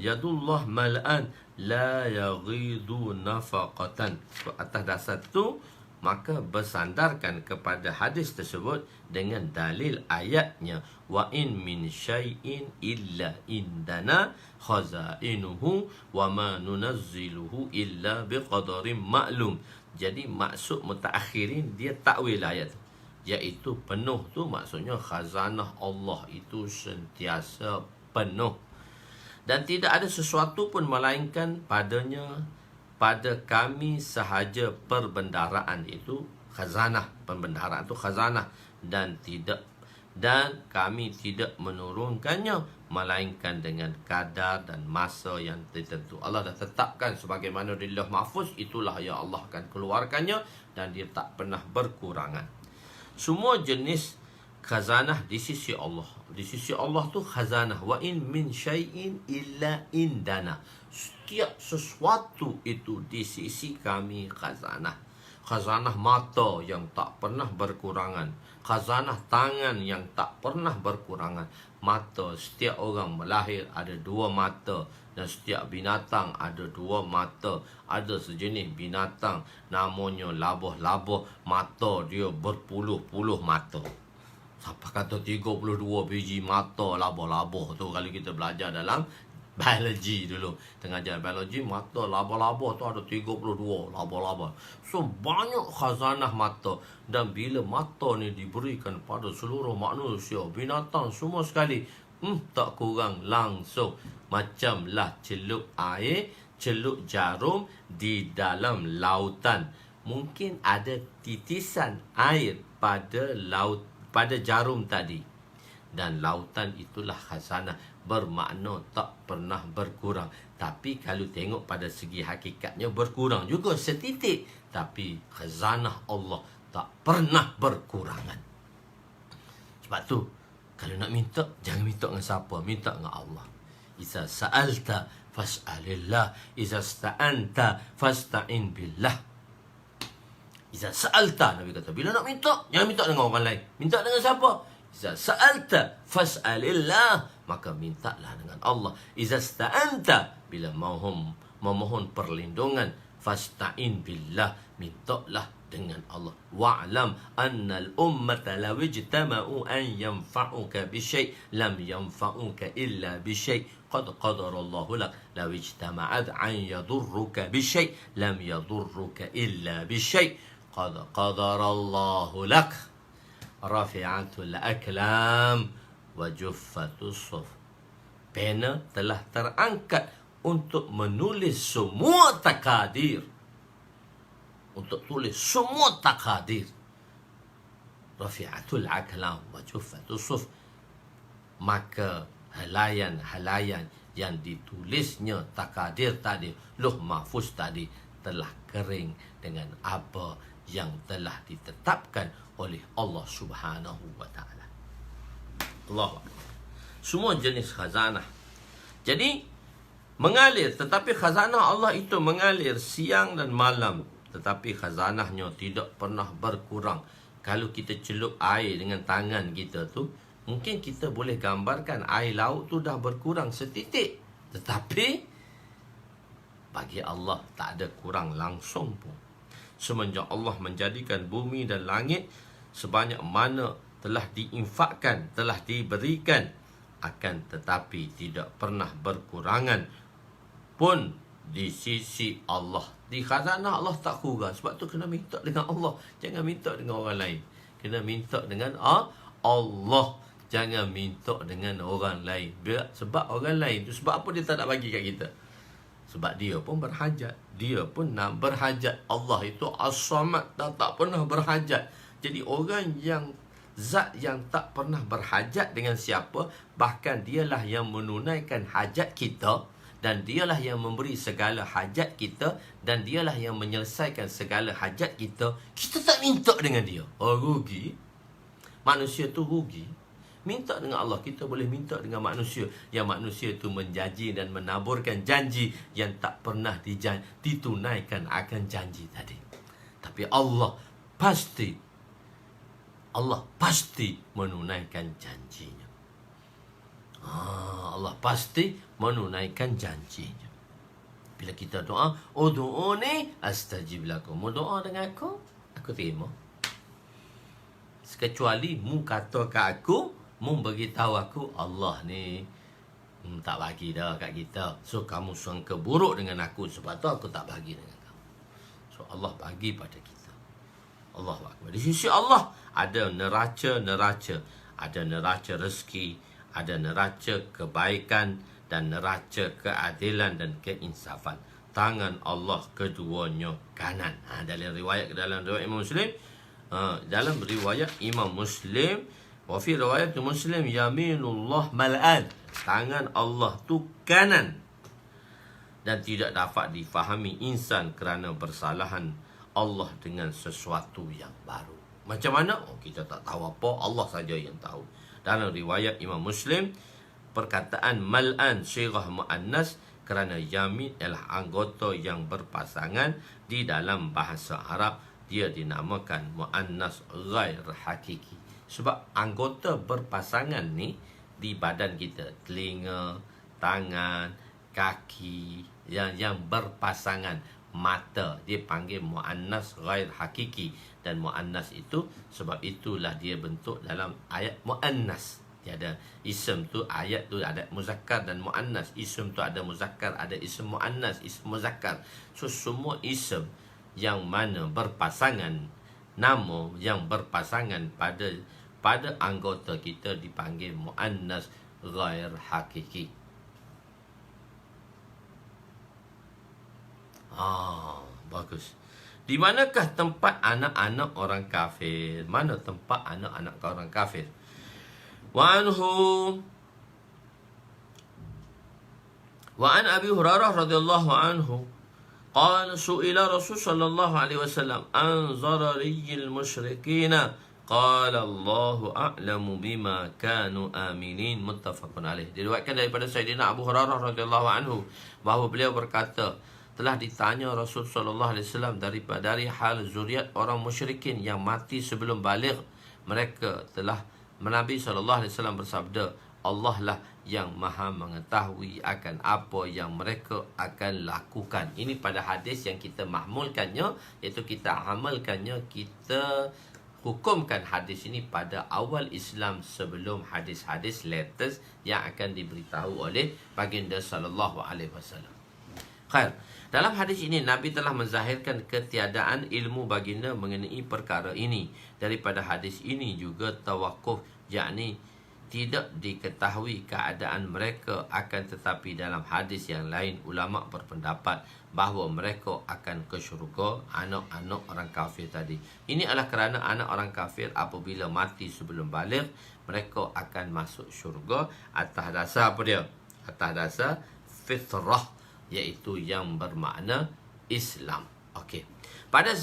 Yadullah mal'an la yaghidu nafaqatan. Atas dasar tu, maka bersandarkan kepada hadis tersebut dengan dalil ayatnya, wa in min syai'in illa indana khazainuhu wa ma nunazziluhu illa biqadarin ma'lum. Jadi maksud mutaakhirin dia takwil ayat, iaitu penuh tu maksudnya khazanah Allah itu sentiasa penuh dan tidak ada sesuatu pun melainkan pada kami sahaja perbendaharaan itu khazanah. Perbendaharaan itu khazanah, dan kami tidak menurunkannya melainkan dengan kadar dan masa yang tertentu. Allah dah tetapkan sebagaimana di Lauh Mahfuz, itulah yang Allah akan keluarkannya, dan dia tak pernah berkurangan. Semua jenis khazanah di sisi Allah. Di sisi Allah tu khazanah. Wa in min syai'in illa indana. Setiap sesuatu itu di sisi kami khazanah. Khazanah mata yang tak pernah berkurangan. Khazanah tangan yang tak pernah berkurangan. Mata, setiap orang melahir ada dua mata, dan setiap binatang ada dua mata. Ada sejenis binatang namanya labuh-labuh, mata dia berpuluh-puluh mata. Siapa kata 32 biji mata labuh-labuh tu? Kalau kita belajar dalam biologi dulu, tengah ajar biologi, mata labuh-labuh tu ada 32 labuh-labuh. So banyak khazanah mata. Dan bila mata ni diberikan pada seluruh manusia, binatang semua sekali, tak kurang langsung macamlah celup air, celup jarum di dalam lautan. Mungkin ada titisan air pada laut, pada jarum tadi, dan lautan itulah khazanah, bermakna tak pernah berkurang. Tapi kalau tengok pada segi hakikatnya berkurang juga setitik, tapi khazanah Allah tak pernah berkurangan. Sebab tu kalau nak minta, jangan minta dengan siapa, minta dengan Allah. Iza sa'alta fas'alillah, iza sta'anta fasta'in billah. Iza sa'alta, Nabi kata, bila nak minta, jangan minta dengan orang lain. Minta dengan siapa? Iza sa'alta fas'alillah, maka mintalah dengan Allah. Iza sta'anta, bila memohon perlindungan, fasta'in billah, mintalah dengan Allah. Wa'lam annal ummata law ijtama'u an yanfa'uka bi syai' lam yanfa'uka illa bi syai' qad qadara Allahu lak. Law ijtama'at an yadurruka bi syai' lam yadurruka illa bi syai' qad qadara Allahu lak. Rafi'atul aklam wa juffatus suf. Pena telah terangkat untuk menulis semua takadir, untuk tulis semua takadir. Rafi'atul aklam wa juffatus suf. Maka helaian-helaian yang ditulisnya takadir tadi, Lauh Mahfuz tadi, telah kering dengan apa yang telah ditetapkan oleh Allah Subhanahu wa ta'ala. Allahu Akbar. Semua jenis khazanah. Jadi mengalir, tetapi khazanah Allah itu mengalir siang dan malam, tetapi khazanahnya tidak pernah berkurang. Kalau kita celup air dengan tangan kita tu, mungkin kita boleh gambarkan air laut tu dah berkurang setitik, tetapi bagi Allah tak ada kurang langsung pun. Semenjak Allah menjadikan bumi dan langit, sebanyak mana telah diinfakkan, telah diberikan, akan tetapi tidak pernah berkurangan pun di sisi Allah. Di khazanah Allah tak kurang. Sebab tu kena minta dengan Allah, jangan minta dengan orang lain. Kena minta dengan Allah, jangan minta dengan orang lain. Sebab orang lain tu, sebab apa dia tak nak bagi kat kita? Sebab dia pun berhajat, dia pun nak berhajat. Allah itu as-samad, tak pernah berhajat. Jadi orang yang zat yang tak pernah berhajat dengan siapa, bahkan dialah yang menunaikan hajat kita, dan dialah yang memberi segala hajat kita, dan dialah yang menyelesaikan segala hajat kita, kita tak minta dengan dia. Rugi. Manusia tu rugi. Minta dengan Allah, kita boleh minta dengan manusia, yang manusia itu menjanji dan menaburkan janji yang tak pernah ditunaikan akan janji tadi. Tapi Allah pasti menunaikan janjinya. Allah pasti menunaikan janjinya. Bila kita doa, ud'uni astajib lakum. Mu doa dengan aku terima. Kecuali mu kata kat aku, mu beritahu aku, Allah ni tak bagi dah kat kita. So kamu sangka buruk dengan aku, sebab tu aku tak bagi dengan kamu. So Allah bagi pada kita. Allahu Akbar. Di sisi Allah ada neraca-neraca. Ada neraca rezeki, ada neraca kebaikan dan neraca keadilan dan keinsafan. Tangan Allah keduanya kanan. Dalam riwayat Imam Muslim, dalam riwayat Imam Muslim, wa fi riwayat Muslim, yaminullah mal'an. Tangan Allah tu kanan. Dan tidak dapat difahami insan kerana bersalahan Allah dengan sesuatu yang baru. Macam mana? Kita tak tahu apa, Allah saja yang tahu. Dalam riwayat Imam Muslim, perkataan mal'an sirah mu'annas kerana yamin ialah anggota yang berpasangan. Di dalam bahasa Arab, dia dinamakan mu'annas ghair hakiki. Sebab anggota berpasangan ni di badan kita, telinga, tangan, kaki, yang berpasangan, mata, dia panggil mu'annas ghair hakiki. Dan mu'annas itu, sebab itulah dia bentuk dalam ayat mu'annas. Dia ada ism tu, ayat tu ada muzakkar dan mu'annas. Ism tu ada muzakkar, ada ism mu'annas, ism muzakkar. So semua ism yang mana berpasangan, nama yang berpasangan pada anggota kita dipanggil mu'annas ghair hakiki. Bagus. Di manakah tempat anak-anak orang kafir? Mana tempat anak-anak orang kafir? Wa an Abi Hurairah radhiyallahu anhu qala su'ila Rasul sallallahu alaihi wasallam an zarariyil musyrikina qala Allahu a'lamu bima kanu aminin. Muttafaqun alaih. Diriwayatkan daripada Sayyidina Abu Hurairah radhiyallahu anhu bahawa beliau berkata, telah ditanya Rasul sallallahu alaihi wasallam dari hal zuriat orang musyrikin yang mati sebelum baligh. Nabi sallallahu alaihi wasallam bersabda, Allah lah yang maha mengetahui akan apa yang mereka akan lakukan. Ini pada hadis yang kita mahmulkannya, iaitu kita amalkannya, kita hukumkan hadis ini pada awal Islam sebelum hadis-hadis latest yang akan diberitahu oleh baginda sallallahu alaihi wasallam. Khair. Dalam hadis ini, Nabi telah menzahirkan ketiadaan ilmu baginda mengenai perkara ini. Daripada hadis ini juga tawakuf, yakni tidak diketahui keadaan mereka, akan tetapi dalam hadis yang lain, ulama berpendapat bahawa mereka akan ke syurga, anak-anak orang kafir tadi. Ini adalah kerana anak orang kafir apabila mati sebelum baligh, mereka akan masuk syurga atas dasar apa dia? Atas dasar fitrah, iaitu yang bermakna Islam. Okey. Pada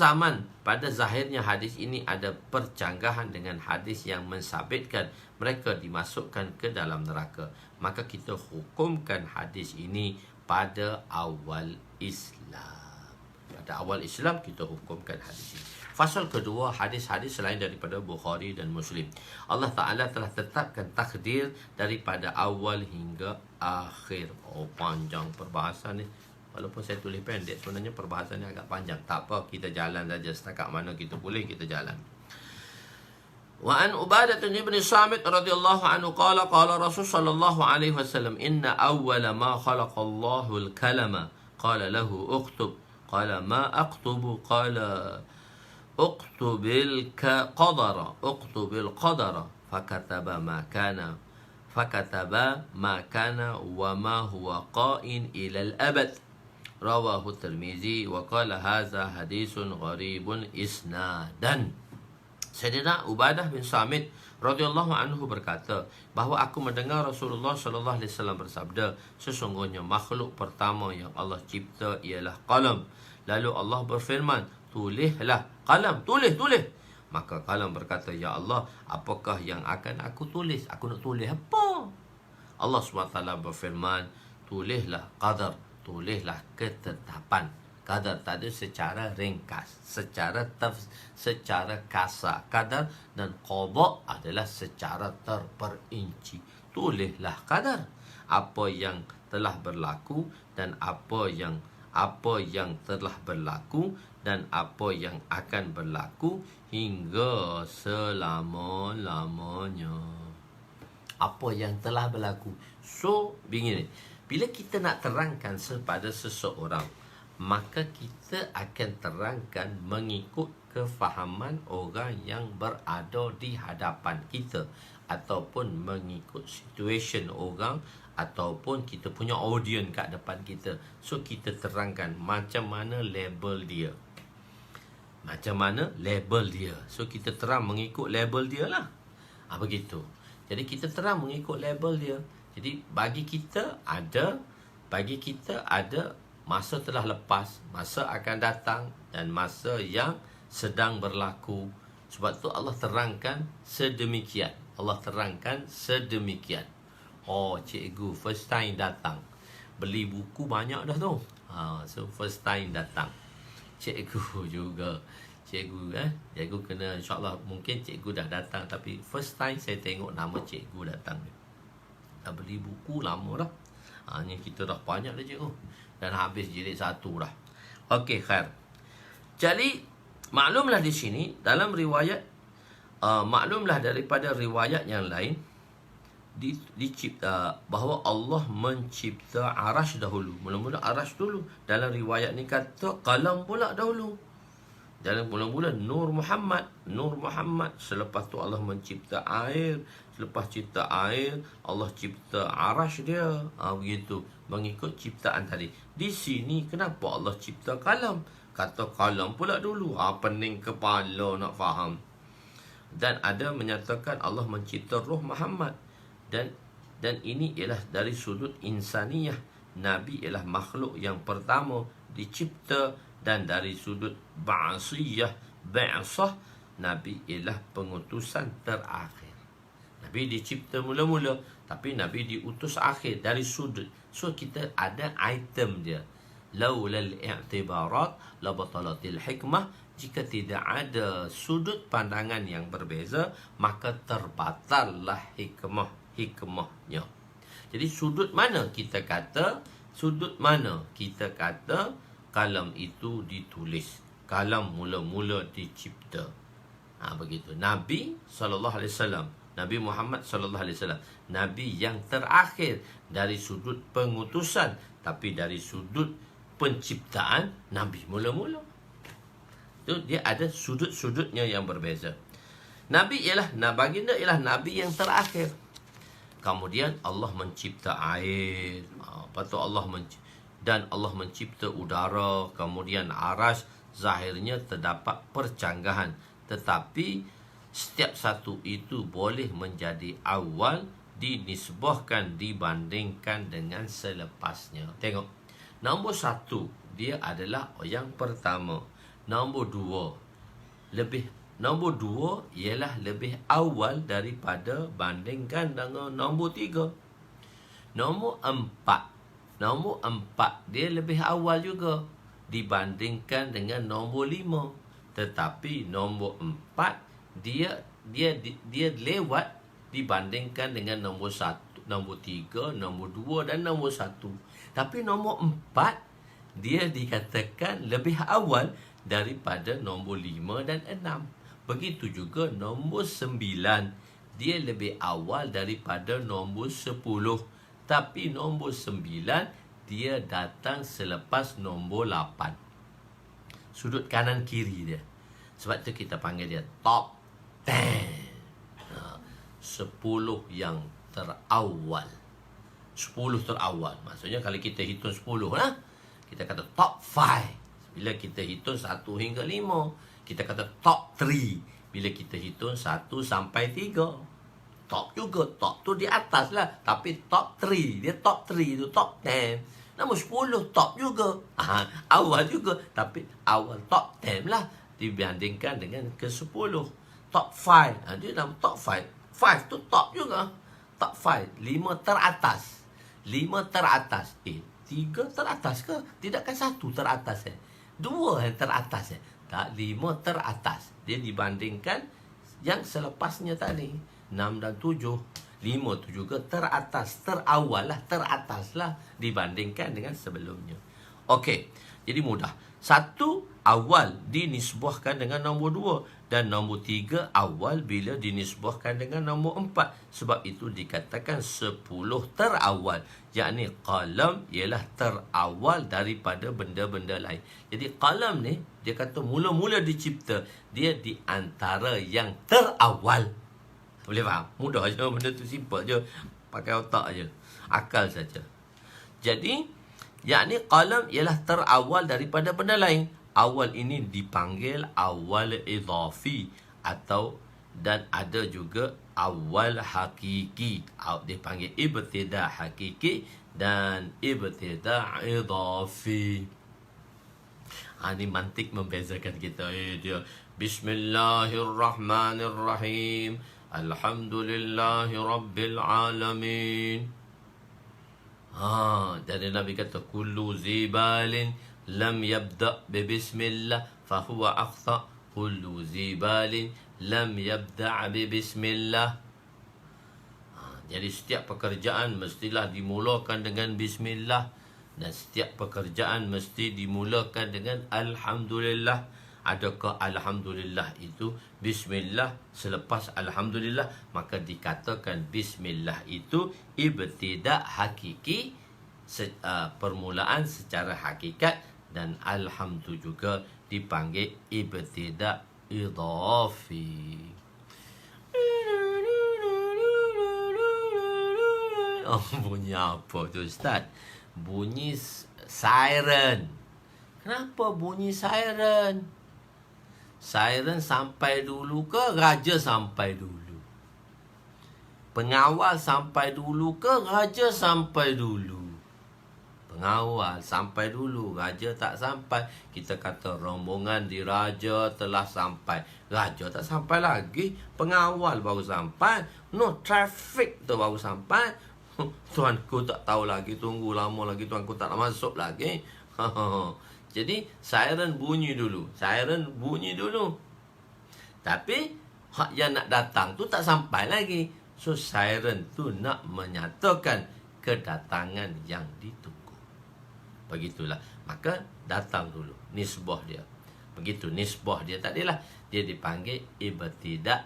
zahirnya hadis ini ada percanggahan dengan hadis yang mensabitkan mereka dimasukkan ke dalam neraka. Maka kita hukumkan hadis ini pada awal Islam. Pada awal Islam kita hukumkan hadis ini. Fasal kedua, hadis-hadis selain daripada Bukhari dan Muslim. Allah Ta'ala telah tetapkan takdir daripada awal hingga akhir. Panjang perbahasan ni. Walaupun saya tulis pendek, sebenarnya perbahasannya agak panjang. Tak apa, kita jalan saja. Setakat mana kita boleh, kita jalan. Wa an Ubadah bin Samit radhiyallahu anhu qala Rasul sallallahu alaihi wasallam, inna awwala ma khalaqallahu al-kalama qala lahu uktub qala ma aktubu qala uktubil qadara fakataba ma kana wa ma huwa qa'in ila al-abad. Rawahu Tirmizi wa qala hadza haditsun gharibun isnadan. Sayyidina Ubadah bin Samit radhiyallahu anhu berkata bahawa aku mendengar Rasulullah sallallahu alaihi wasallam bersabda, sesungguhnya makhluk pertama yang Allah cipta ialah qalam. Lalu Allah berfirman, tulislah. Qalam, tulis. Maka qalam berkata, ya Allah, apakah yang akan aku tulis? Aku nak tulis apa? Allah SWT berfirman, tulislah qadar, tulislah ketetapan. Qadar tadi secara ringkas, secara kasar. Qadar dan qada adalah secara terperinci. tulislah qadar. Apa yang telah berlaku dan apa yang telah berlaku dan apa yang akan berlaku hingga selama-lamanya. Apa yang telah berlaku. So, begini. Bila kita nak terangkan kepada seseorang, maka kita akan terangkan mengikut kefahaman orang yang berada di hadapan kita, ataupun mengikut situation orang, ataupun kita punya audience kat depan kita. So, kita terangkan macam mana label dia. So, kita terang mengikut label dia lah. Begitu. Jadi, kita terang mengikut label dia. Jadi, bagi kita ada masa telah lepas, masa akan datang, dan masa yang sedang berlaku. Sebab tu Allah terangkan sedemikian. Oh, cikgu first time datang, beli buku banyak dah tu. So first time datang. Cikgu juga. Cikgu kena, insyaAllah mungkin cikgu dah datang, tapi first time saya tengok nama cikgu datang. Dah beli buku lama dah. Ni kita dah banyak dah cikgu. Dan habis jilid 1 dah. Okey, khair. Jadi, maklumlah di sini, dalam riwayat, maklumlah daripada riwayat yang lain, dicipta bahawa Allah mencipta arash dahulu. Mula-mula arash dulu. Dalam riwayat ni kata kalam pula dahulu. Dalam mula-mula Nur Muhammad. Selepas tu Allah mencipta air. Selepas cipta air, Allah cipta arash dia. Begitu. Mengikut ciptaan tadi. Di sini kenapa Allah cipta kalam? Kata kalam pula dulu. Pening kepala nak faham. Dan ada menyatakan Allah mencipta Roh Muhammad. Dan ini ialah dari sudut insaniyah. Nabi ialah makhluk yang pertama dicipta. Dan dari sudut ba'asiyah, Nabi ialah pengutusan terakhir. Nabi dicipta mula-mula, tapi Nabi diutus akhir dari sudut. So kita ada item dia. Laulal i'tibarat la batalatil hikmah. Jika tidak ada sudut pandangan yang berbeza, maka terbatallah hikmahnya. Jadi sudut mana kita kata kalam itu ditulis. Kalam mula-mula dicipta. Begitu. Nabi SAW, Nabi Muhammad SAW, Nabi yang terakhir dari sudut pengutusan, tapi dari sudut penciptaan Nabi mula-mula. Itu dia ada sudut-sudutnya yang berbeza. Baginda ialah Nabi yang terakhir. Kemudian Allah mencipta air. Lepas tu Allah mencipta udara. Kemudian arash. Zahirnya terdapat percanggahan. Tetapi setiap satu itu boleh menjadi awal, dinisbahkan, dibandingkan dengan selepasnya. Tengok. Nombor 1, dia adalah yang pertama. Nombor 2 ialah lebih awal daripada bandingkan dengan nombor 3. Nombor 4 dia lebih awal juga dibandingkan dengan nombor 5. Tetapi nombor 4 dia lewat dibandingkan dengan nombor 1, nombor 3, nombor 2 dan nombor 1. Tapi nombor 4 dia dikatakan lebih awal daripada nombor 5 dan 6. Begitu juga nombor 9, dia lebih awal daripada nombor 10. Tapi nombor 9 dia datang selepas nombor 8. Sudut kanan kiri dia. Sebab tu kita panggil dia top 10. 10 yang terawal. 10 terawal. Maksudnya kalau kita hitung 10 lah, kita kata top 5. Bila kita hitung 1 hingga 5, kita kata top 3. Bila kita hitung 1 sampai 3. Top juga. Top tu di atas lah. Tapi top 3. Dia top 3 tu top 10. Nombor 10 top juga. Awal juga. Tapi awal top 10 lah. Dibandingkan dengan ke-10. Top 5. Dia dalam top 5. 5 tu top juga. Top 5. 5 teratas. 5 teratas. 3 teratas ke? Tidakkah 1 teratas 2 yang teratas Tak, 5 teratas. Dia dibandingkan yang selepasnya tadi. 6 dan 7. 5 tu juga teratas, terawal lah dibandingkan dengan sebelumnya. Okey, jadi mudah. 1 awal dinisbahkan dengan nombor 2 dan nombor 3 awal bila dinisbahkan dengan nombor 4. Sebab itu dikatakan 10 terawal. Yakni qalam ialah terawal daripada benda-benda lain. Jadi qalam ni dia kata mula-mula dicipta, dia di antara yang terawal. Boleh faham? Mudah je, benda tu simple je. Pakai otak je, akal saja. Jadi yakni qalam ialah terawal daripada benda lain. Awal ini dipanggil awal idhafi atau dan ada juga awal hakiki. Dipanggil ibtida hakiki dan ibtida idhafi. Ini mantik membezakan kita. Dia Bismillahirrahmanirrahim. Alhamdulillahi Rabbil Alamin. Jadi Nabi kata kullu zibalin lam yabda' bi bismillah fahuwa akhta. Kullu zibalin lam yabda' bi bismillah. Jadi setiap pekerjaan mestilah dimulakan dengan bismillah, dan setiap pekerjaan mesti dimulakan dengan alhamdulillah. Adakah alhamdulillah itu bismillah selepas alhamdulillah? Maka dikatakan bismillah itu ibtida' hakiki, permulaan secara hakikat, dan alhamdu juga dipanggil ibtida' idhafi. Bunyi apa tu Ustaz? Bunyi siren. Kenapa bunyi siren? Siren sampai dulu ke raja sampai dulu? Pengawal sampai dulu ke raja sampai dulu? Pengawal sampai dulu, raja tak sampai. Kita kata rombongan di raja telah sampai. Raja tak sampai lagi, pengawal baru sampai. No, traffic tu baru sampai. Tuanku tak tahu lagi, tunggu lama lagi, tuanku tak nak masuk lagi. Jadi siren bunyi dulu, siren bunyi dulu. Tapi hak yang nak datang tu tak sampai lagi. So siren tu nak menyatakan kedatangan yang ditunggu. Begitulah. Maka datang dulu nisbah dia. Begitu nisbah dia tadilah. Dia dipanggil ibtida'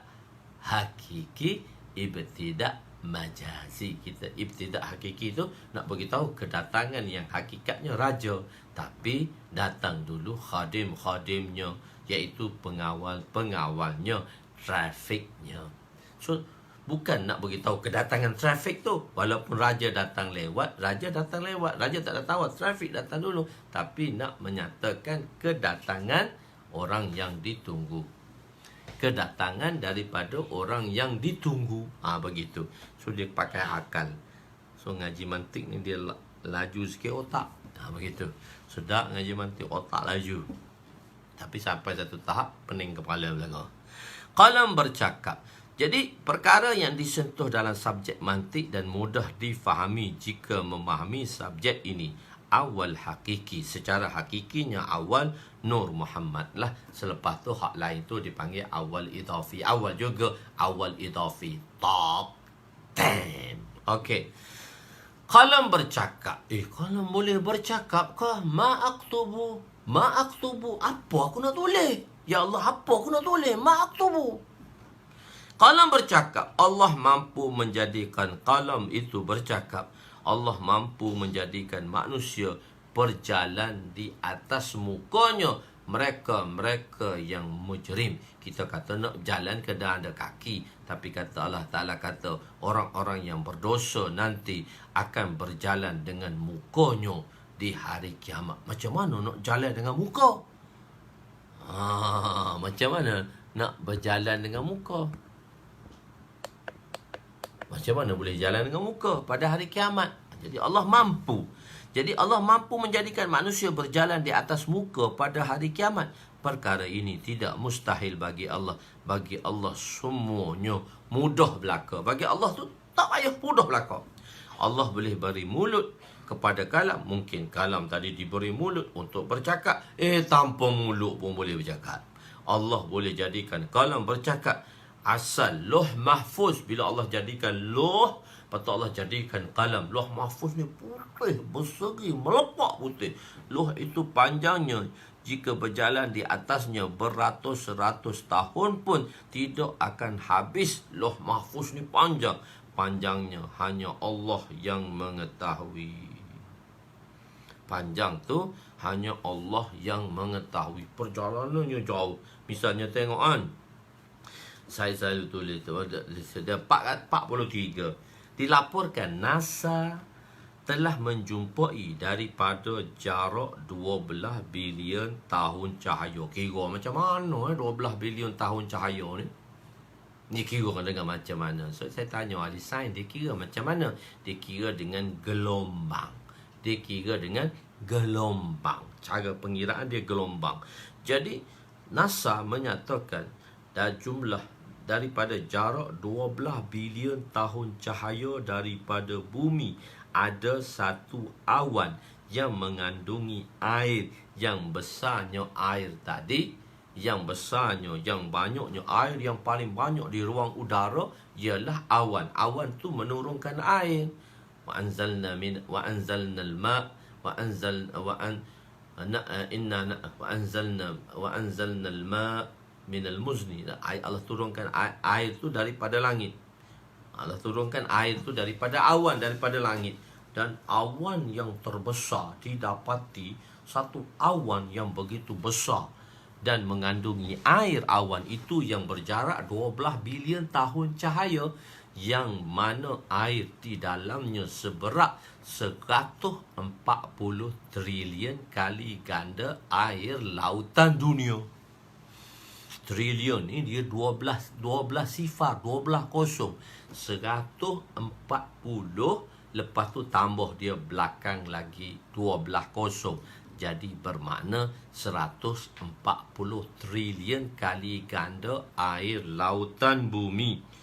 hakiki, ibtida' majazi. Kita ibtida' hakiki tu nak beritahu kedatangan yang hakikatnya raja, tapi datang dulu khadim-khadimnya, iaitu pengawal-pengawalnya, trafiknya. So bukan nak beritahu kedatangan trafik tu. Walaupun raja datang lewat, raja tak tahu trafik datang dulu, tapi nak menyatakan kedatangan orang yang ditunggu, kedatangan daripada orang yang ditunggu. Begitu. So dia pakai akal. So ngaji mantik ni dia laju sikit otak. Begitu. Sedap ngaji mantik, otak laju. Tapi sampai satu tahap pening kepala belakang. Qalam bercakap. Jadi perkara yang disentuh dalam subjek mantik dan mudah difahami jika memahami subjek ini. Awal hakiki, secara hakikinya awal Nur Muhammad lah. Selepas tu hak lain tu dipanggil awal idhafi. Awal juga awal idhafi. Top 10. Okey. Qalam bercakap. Qalam boleh bercakap ke? Ma'aktubu. Ma'aktubu. Apa aku nak tulis? Ya Allah, apa aku nak tulis? Ma'aktubu. Qalam bercakap. Allah mampu menjadikan qalam itu bercakap. Allah mampu menjadikan manusia berjalan di atas mukanya. Mereka yang mujrim. Kita kata nak jalan ke dah ada kaki. Tapi kata Allah Ta'ala kata orang-orang yang berdosa nanti akan berjalan dengan mukanya di hari kiamat. Macam mana nak jalan dengan muka? Macam mana nak berjalan dengan muka? Macam mana boleh jalan dengan muka pada hari kiamat? Jadi Allah mampu. Jadi Allah mampu menjadikan manusia berjalan di atas muka pada hari kiamat. Perkara ini tidak mustahil bagi Allah. Bagi Allah semuanya mudah belaka. Bagi Allah tu tak payah mudah belaka. Allah boleh beri mulut kepada kalam. Mungkin kalam tadi diberi mulut untuk bercakap. Tanpa mulut pun boleh bercakap. Allah boleh jadikan kalam bercakap. Asal Lauh Mahfuz, bila Allah jadikan Lauh, lepas tu Allah jadikan Qalam. Lauh Mahfuz ni putih, berseri, melepak putih. Lauh itu panjangnya, jika berjalan di atasnya beratus-ratus tahun pun tidak akan habis. Lauh Mahfuz ni panjang. Panjangnya hanya Allah yang mengetahui. Panjang tu hanya Allah yang mengetahui. Perjalanannya jauh. Misalnya tengok kan, saya selalu tulis tu, dia 43. Dilaporkan NASA telah menjumpai daripada jarak 12 bilion tahun cahaya. Kira macam mana 12 bilion tahun cahaya ni? Dia kira dengan macam mana? So saya tanya ahli sains, dia kira macam mana? Dia kira dengan gelombang. Dia kira dengan gelombang. Cara pengiraan dia gelombang. Jadi NASA menyatakan jumlah daripada jarak 12 bilion tahun cahaya daripada bumi, ada satu awan yang mengandungi air. Yang besarnya air tadi, yang besarnya, yang banyaknya air, yang paling banyak di ruang udara ialah awan. Awan tu menurunkan air. Wa anzalna al-ma wa anzalna al-ma min al-muzni. Allah turunkan air tu daripada langit. Allah turunkan air tu daripada awan, daripada langit. Dan awan yang terbesar didapati satu awan yang begitu besar dan mengandungi air. Awan itu yang berjarak 12 bilion tahun cahaya, yang mana air di dalamnya seberat 140 trilion kali ganda air lautan dunia. Trilion ni dia 12 sifar, 12 kosong. 140, lepas tu tambah dia belakang lagi 12 kosong. Jadi bermakna 140 trilion kali ganda air lautan bumi.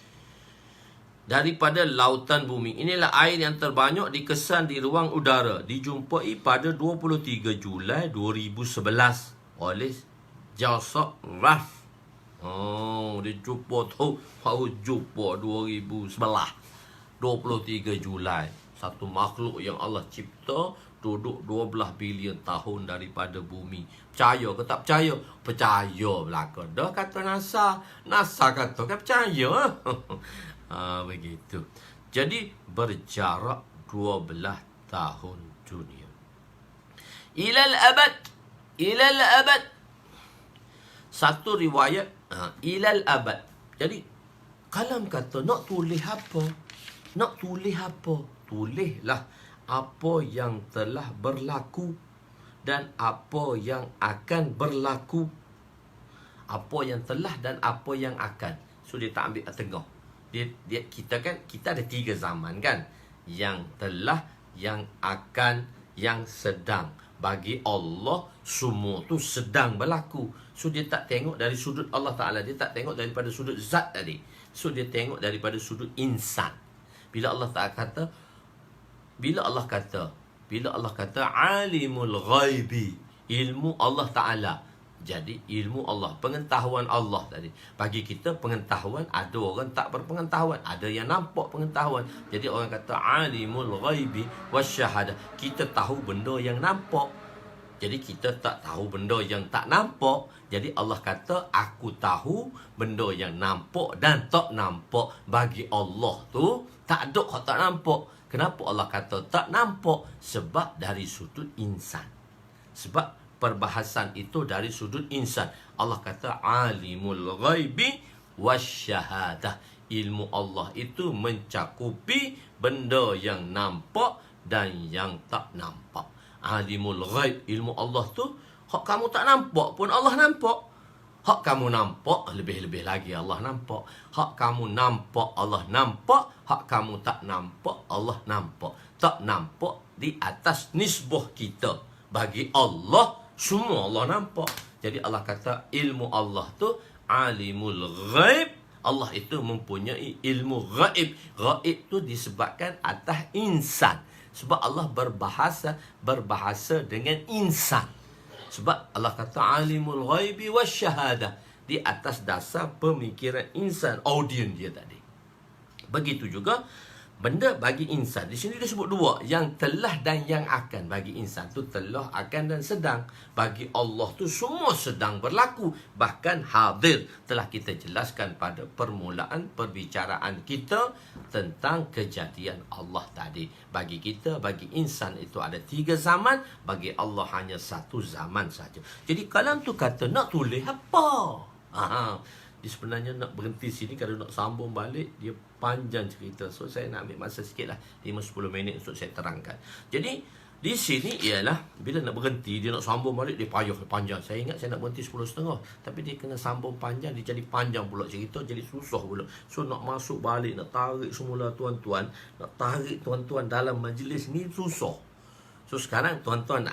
Daripada lautan bumi, inilah air yang terbanyak dikesan di ruang udara. Dijumpai pada 23 Julai 2011 oleh Joseph Ruff. Dia jumpa tu, baru jumpa 2011, 23 Julai. Satu makhluk yang Allah cipta duduk 12 bilion tahun daripada bumi. Percaya ke tak percaya? Percaya belaka. Dah kata NASA. NASA kata kan percaya. Begitu. Jadi berjarak 12 tahun dunia. Ilal abad. Ilal abad. Satu riwayat ilal abad. Jadi Kalam kata nak tulis apa? Nak tulis apa? Tulislah apa yang telah berlaku dan apa yang akan berlaku. Apa yang telah dan apa yang akan. So dia tak ambil tengah. Kita ada 3 zaman kan. Yang telah, yang akan, yang sedang. Bagi Allah semua tu sedang berlaku. So dia tak tengok dari sudut Allah Ta'ala. Dia tak tengok daripada sudut zat tadi. So dia tengok daripada sudut insan. Bila Allah kata alimul ghaibi, ilmu Allah Ta'ala. Jadi ilmu Allah, pengetahuan Allah tadi. Bagi kita pengetahuan, ada orang tak berpengetahuan, ada yang nampak pengetahuan. Jadi orang kata alimul ghaibi wasyahadah. Kita tahu benda yang nampak. Jadi kita tak tahu benda yang tak nampak. Jadi Allah kata aku tahu benda yang nampak dan tak nampak. Bagi Allah tu tak ada yang tak nampak. Kenapa Allah kata tak nampak? Sebab dari sudut insan. Sebab perbahasan itu dari sudut insan. Allah kata alimul ghaibi wasyahadah. Ilmu Allah itu mencakupi benda yang nampak dan yang tak nampak. Alimul ghaib, ilmu Allah tu hak kamu tak nampak pun Allah nampak. Hak kamu nampak, lebih-lebih lagi Allah nampak. Hak kamu nampak, Allah nampak. Hak kamu tak nampak, Allah nampak. Tak nampak di atas nisbah kita. Bagi Allah, semua Allah nampak. Jadi Allah kata ilmu Allah tu alimul ghaib. Allah itu mempunyai ilmu ghaib. Ghaib tu disebabkan atas insan. Sebab Allah berbahasa dengan insan. Sebab Allah kata alimul ghaibi wasyahadah. di atas dasar pemikiran insan, audience dia tadi. Begitu juga benda bagi insan. Di sini dia sebut dua, yang telah dan yang akan. Bagi insan tu telah, akan dan sedang. Bagi Allah tu semua sedang berlaku, bahkan hadir. Telah kita jelaskan pada permulaan perbicaraan kita tentang kejadian Allah tadi. Bagi kita, bagi insan itu ada 3 zaman, bagi Allah hanya 1 zaman saja. Jadi kalam tu kata nak tulis apa? Dia sebenarnya nak berhenti sini, kalau nak sambung balik dia panjang cerita. So saya nak ambil masa sikit lah, 5-10 minit untuk saya terangkan. Jadi di sini ialah bila nak berhenti, dia nak sambung balik, dia payah panjang. Saya ingat saya nak berhenti 10.30, tapi dia kena sambung panjang, dia jadi panjang pula cerita, jadi susah pula. So nak masuk balik, nak tarik semula tuan-tuan, nak tarik tuan-tuan dalam majlis ni susah. So sekarang tuan-tuan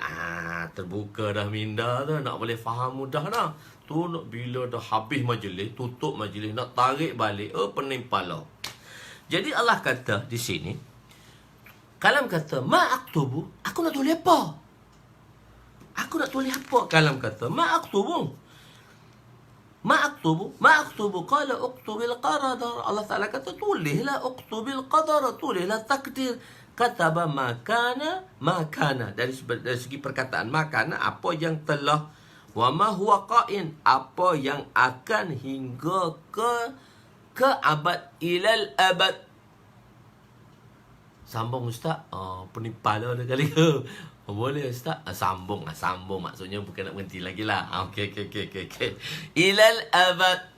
terbuka dah minda dah, nak boleh faham mudah dah. Tu nak bila dah habis majlis, tutup majlis, nak tarik balik, pening kepala. Jadi Allah kata di sini, kalam kata ma'aktubu, aku nak tulis apa? Aku nak tulis apa? Kalam kata ma'aktubu. Ma'aktubu qala uktubil qadar. Allah Taala kata tulislah uktubil qadar, tulislah takdir. Kataba makana. Dari segi perkataan makana, apa yang telah, wa ma huwa qain, apa yang akan hingga ke abad, ilal abad. Sambung Ustaz. Pening kepala dah kali ke? Boleh Ustaz? Sambung maksudnya bukan nak berhenti lagi lah. Okey. Ilal abad.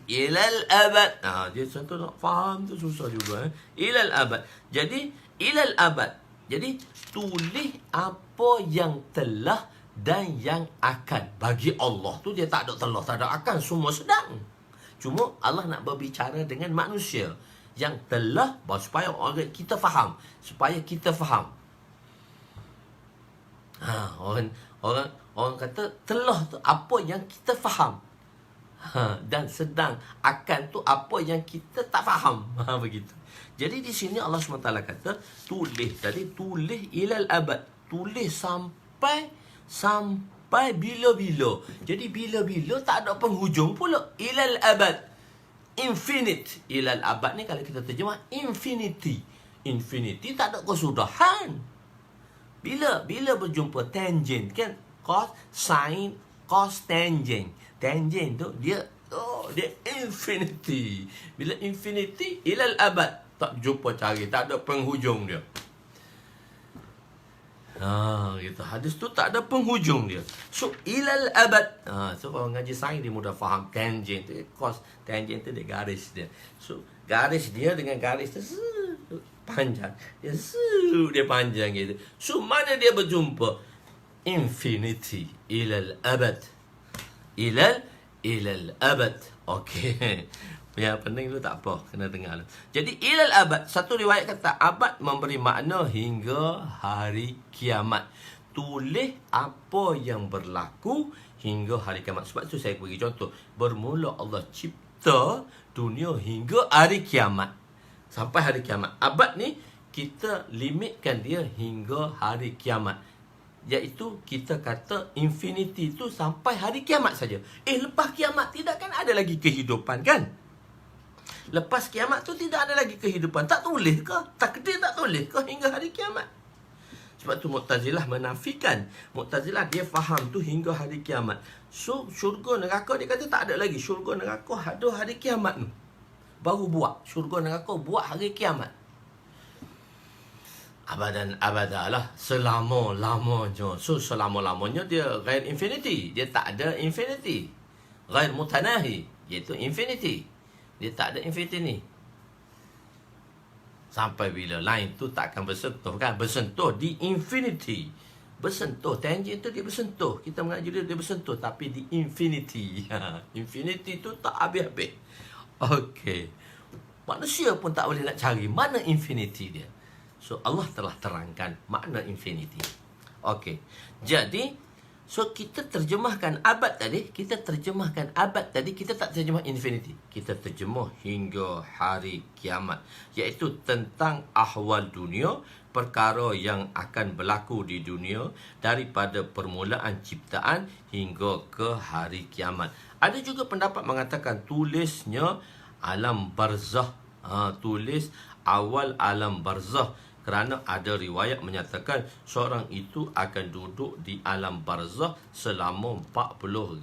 Dia satu nak faham tu susah juga. Ilal abad. Jadi ilal abad. Jadi tulis apa yang telah dan yang akan. Bagi Allah tu dia tak ada telah, tak ada akan, semua sedang. Cuma Allah nak berbicara dengan manusia yang telah, supaya kita faham, orang kata telah tu apa yang kita faham, dan sedang, akan tu apa yang kita tak faham. Begitu. Jadi di sini Allah SWT kata tulis. Tadi tulis ilal abad, tulis sampai bila-bila. Jadi bila-bila tak ada penghujung pula. Ilal abad, infinite. Ilal abad ni kalau kita terjemah infinity. Infinity tak ada kesudahan. Bila berjumpa tangent kan, cos, sin, cos, tangent. Tangent tu dia infinity. Bila infinity, ilal abad, tak jumpa cari, tak ada penghujung dia. Gitu. Hadis tu tak ada penghujung dia. So ilal abad. So orang ngaji sains dia mudah faham tangent tu, cos, tangent tu dia garis dia. So garis dia dengan garis tu panjang. Dia panjang gitu. So mana dia berjumpa? Infinity, ilal abad. Ilal abad. Okey. Yang pening tu tak apa, kena dengar tu. Jadi ilal abad, satu riwayat kata abad memberi makna hingga hari kiamat. Tulis apa yang berlaku hingga hari kiamat. Sebab tu saya bagi contoh, bermula Allah cipta dunia hingga hari kiamat. Sampai hari kiamat. Abad ni kita limitkan dia hingga hari kiamat. Iaitu kita kata infinity tu sampai hari kiamat saja. Lepas kiamat tidak kan ada lagi kehidupan kan? Lepas kiamat tu tidak ada lagi kehidupan. Tak tulis ke? Takdir tak tulis ke hingga hari kiamat? Sebab tu Mu'tazilah menafikan. Mu'tazilah dia faham tu hingga hari kiamat. So syurga neraka dia kata tak ada lagi. Syurga neraka ada hari kiamat tu. Baru buat. Syurga neraka buat hari kiamat. Abadan abadalah, selama-lamanya. So selama-lamanya dia ghair infinity. Dia tak ada infinity. Ghair mutanahi, iaitu infinity. Dia tak ada infinity ni. Sampai bila line tu tak akan bersentuh kan? Bersentuh di infinity. Bersentuh. Tangent tu dia bersentuh. Kita mengaji dia bersentuh. Tapi di infinity. Infinity tu tak habis-habis. Okey. Manusia pun tak boleh nak cari mana infinity dia. So Allah telah terangkan makna infinity. Okey. Jadi so kita terjemahkan abad tadi, kita tak terjemah infinity. Kita terjemah hingga hari kiamat, iaitu tentang ahwal dunia, perkara yang akan berlaku di dunia daripada permulaan ciptaan hingga ke hari kiamat. Ada juga pendapat mengatakan tulisnya alam barzah. Tulis awal alam barzah. Kerana ada riwayat menyatakan seorang itu akan duduk di alam barzah selama 40,000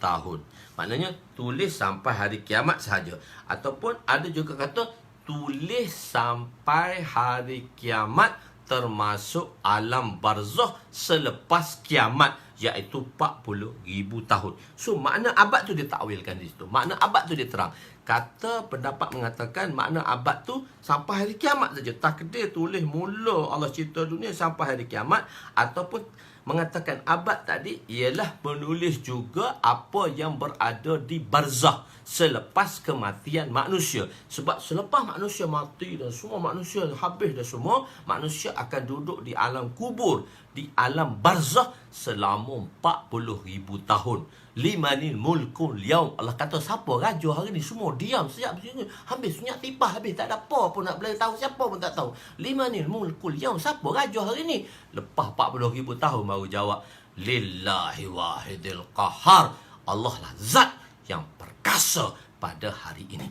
tahun. Maknanya tulis sampai hari kiamat sahaja. Ataupun ada juga kata tulis sampai hari kiamat termasuk alam barzah selepas kiamat, iaitu 40,000 tahun. So makna abad tu dia takwilkan di situ. Makna abad tu dia terang. Kata pendapat mengatakan makna abad tu sampai hari kiamat saja. Takdir tulis mula Allah cipta dunia sampai hari kiamat. Ataupun mengatakan abad tadi ialah menulis juga apa yang berada di barzah selepas kematian manusia. Sebab selepas manusia mati dan semua manusia habis dah semua, manusia akan duduk di alam kubur, di alam barzah selama 40,000 tahun. Limanil mulkul yaum. Allah kata siapa raja hari ni? Semua diam sekejap. Habis sunyak tipah habis. Tak ada apa pun nak boleh tahu. Siapa pun tak tahu. Limanil mulkul yaum. Siapa raja hari ni? Lepas 40,000 tahun baru jawab. Lillahi wahidil qahar. Allah lah zat yang perkasa pada hari ini.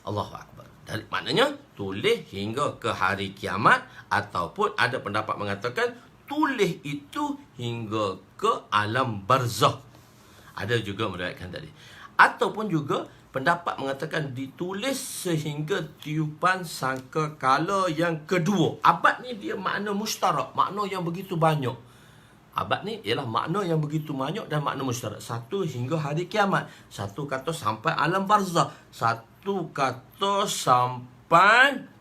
Allahu Akbar. Dari maknanya tulis hingga ke hari kiamat. Ataupun ada pendapat mengatakan tulis itu hingga ke alam barzah. Ada juga meriwayatkan tadi. Ataupun juga pendapat mengatakan ditulis sehingga tiupan sangkakala yang kedua. Abad ni dia makna mustarak, makna yang begitu banyak. Abad ni ialah makna yang begitu banyak dan makna mustarak. Satu hingga hari kiamat. Satu kata sampai alam barzah. Satu kata sampai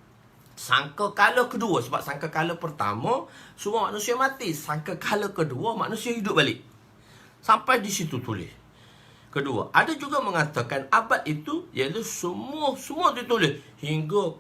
sangkakala kedua. Sebab sangkakala pertama semua manusia mati. Sangkakala kedua manusia hidup balik. Sampai di situ tulis. Kedua, ada juga mengatakan abad itu ialah semua ditulis hingga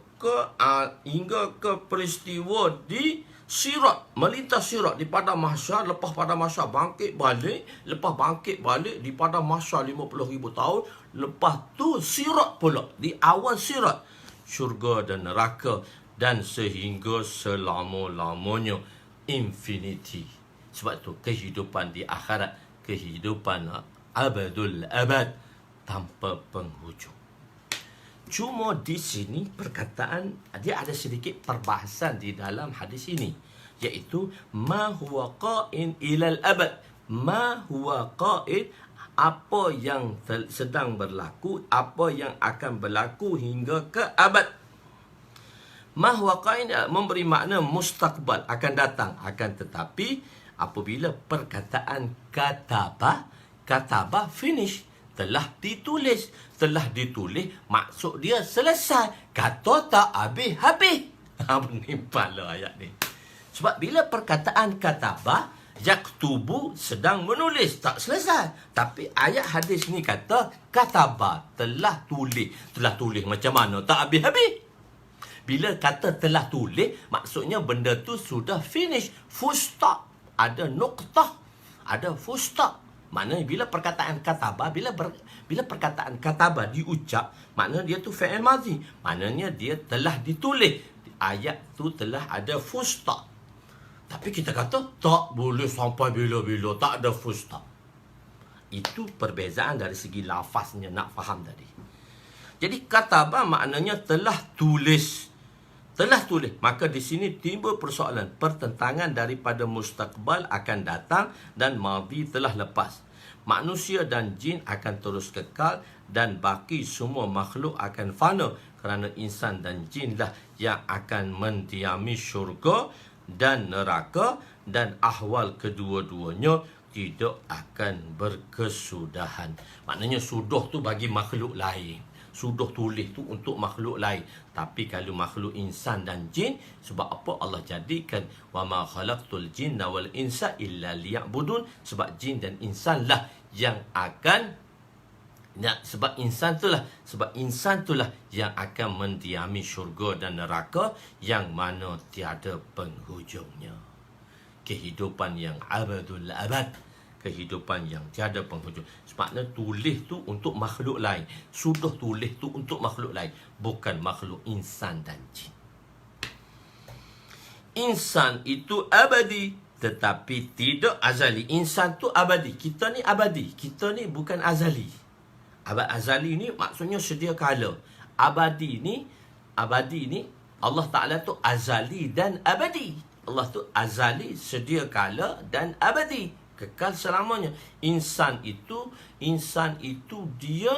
ke peristiwa di Sirat, melintas Sirat di padang mahsyar. Lepas padang mahsyar bangkit balik. Lepas bangkit balik di padang mahsyar 50,000 tahun. Lepas tu Sirat pula, di awal Sirat, syurga dan neraka. Dan sehingga selama-lamanya, infinity. Sebab tu kehidupan di akhirat, kehidupan abadul abad, tanpa penghujung. Cuma di sini perkataan dia ada sedikit perbahasan di dalam hadis ini, iaitu ma huwa qa'in ilal abad. Ma huwa qa'in, apa yang sedang berlaku, apa yang akan berlaku hingga ke abad. Ma huwa qa'in memberi makna mustaqbal, akan datang. Akan tetapi apabila perkataan kataba finish, telah ditulis. Telah ditulis maksud dia selesai. Kata tak habis-habis. Menimpalah ayat ni. Sebab bila perkataan kataba, yaktubu sedang menulis, tak selesai. Tapi ayat hadis ni kata kataba, telah tulis. Telah tulis macam mana? Tak habis-habis. Bila kata telah tulis, maksudnya benda tu sudah finish. Full stop. Ada noktah, ada full stop. Maknanya bila perkataan kataba, bila perkataan kataba diucap, maknanya dia tu fi'il madhi. Maknanya dia telah ditulis. Ayat tu telah ada full stop. Tapi kita kata tak boleh sampai bila-bila, tak ada full stop. Itu perbezaan dari segi lafaznya, nak faham tadi. Jadi kataba maknanya telah tulis. Telah tulis. Maka di sini timbul persoalan pertentangan daripada mustaqbal akan datang dan madhi telah lepas. Manusia dan jin akan terus kekal dan baki semua makhluk akan fana, kerana insan dan jinlah yang akan mendiami syurga dan neraka, dan ahwal kedua-duanya tidak akan berkesudahan. Maknanya sudah tu bagi makhluk lain. Sudah tulis tu untuk makhluk lain. Tapi kalau makhluk insan dan jin, sebab apa Allah jadikan wa ma khalaqtul jinna wal insa illa liya'budun? Sebab jin dan insan lah yang akan sebab insan itulah yang akan mendiami syurga dan neraka yang mana tiada penghujungnya. Kehidupan yang abadul abad, kehidupan yang tiada penghujung. Sebabnya tulis tu untuk makhluk lain. Sudah tulis tu untuk makhluk lain, bukan makhluk insan dan jin. Insan itu abadi, tetapi tidak azali. Insan tu abadi. Kita ni abadi. Kita ni bukan azali. Azali ni maksudnya sedia kala. Abadi ni Allah Ta'ala tu azali dan abadi. Allah tu azali, sedia kala dan abadi. Kekal selamanya. Insan itu dia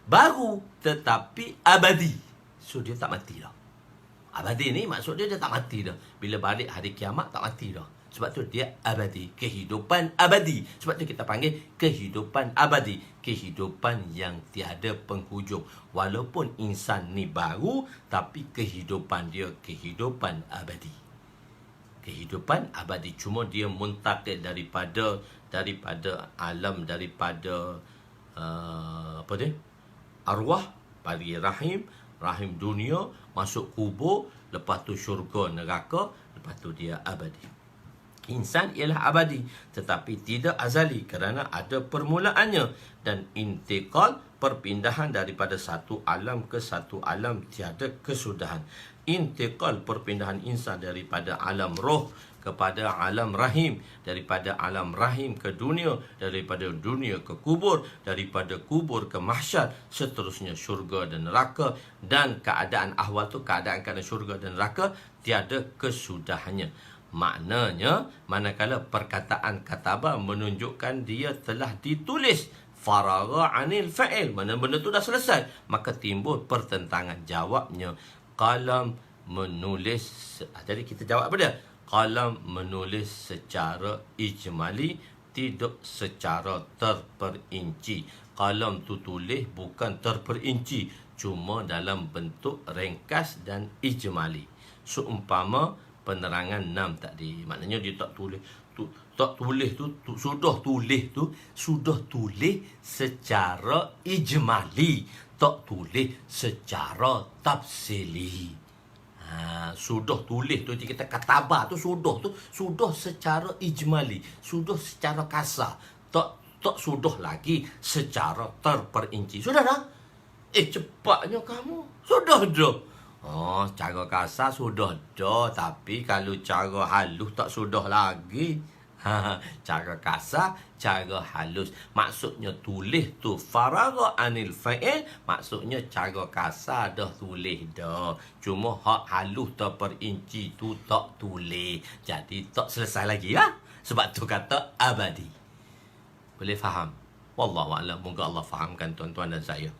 baru tetapi abadi. So dia tak mati dah. Abadi ni maksud dia tak mati dah. Bila balik hari kiamat tak mati dah. Sebab tu dia abadi. Kehidupan abadi. Sebab tu kita panggil kehidupan abadi. Kehidupan yang tiada penghujung. Walaupun insan ni baru, tapi kehidupan dia kehidupan abadi. Kehidupan abadi. Cuma dia muntakil daripada alam, daripada arwah, bagi rahim dunia, masuk kubur, lepas tu syurga, neraka, lepas tu dia abadi. Insan ialah abadi, tetapi tidak azali kerana ada permulaannya. Dan intikal, perpindahan daripada satu alam ke satu alam, tiada kesudahan. Intikal, perpindahan insan daripada alam roh kepada alam rahim, daripada alam rahim ke dunia, daripada dunia ke kubur, daripada kubur ke mahsyar, seterusnya syurga dan neraka. Dan keadaan ahwal tu, keadaan syurga dan neraka, tiada kesudahannya. Maknanya, manakala perkataan kataba menunjukkan dia telah ditulis, faragha anil fa'il, mana benda tu dah selesai, maka timbul pertentangan. Jawabnya, qalam menulis. Jadi kita jawab apa dia? Qalam menulis secara ijmali, tidak secara terperinci. Qalam tu tulis bukan terperinci, cuma dalam bentuk ringkas dan ijmali. Seumpama penerangan 6 tadi, maknanya dia tak tulis sudah tulis secara ijmali, tak tulis secara tafsili. Sudah tulis tu, kita katabah tu sudah secara ijmali, sudah secara kasar, tak sudah lagi secara terperinci. Sudah dah? Cepatnya kamu. Sudah dah. Cara kasar sudah dah, tapi kalau cara halus tak sudah lagi. Cara kasar, cara halus. Maksudnya tulis tu faragha anil fa'il, maksudnya cara kasar dah tulis dah. Cuma hak halus terperinci tu tak tulis. Jadi tak selesai lagi ya. Sebab tu kata abadi. Boleh faham? Wallahu a'lam. Moga Allah fahamkan tuan-tuan dan saya.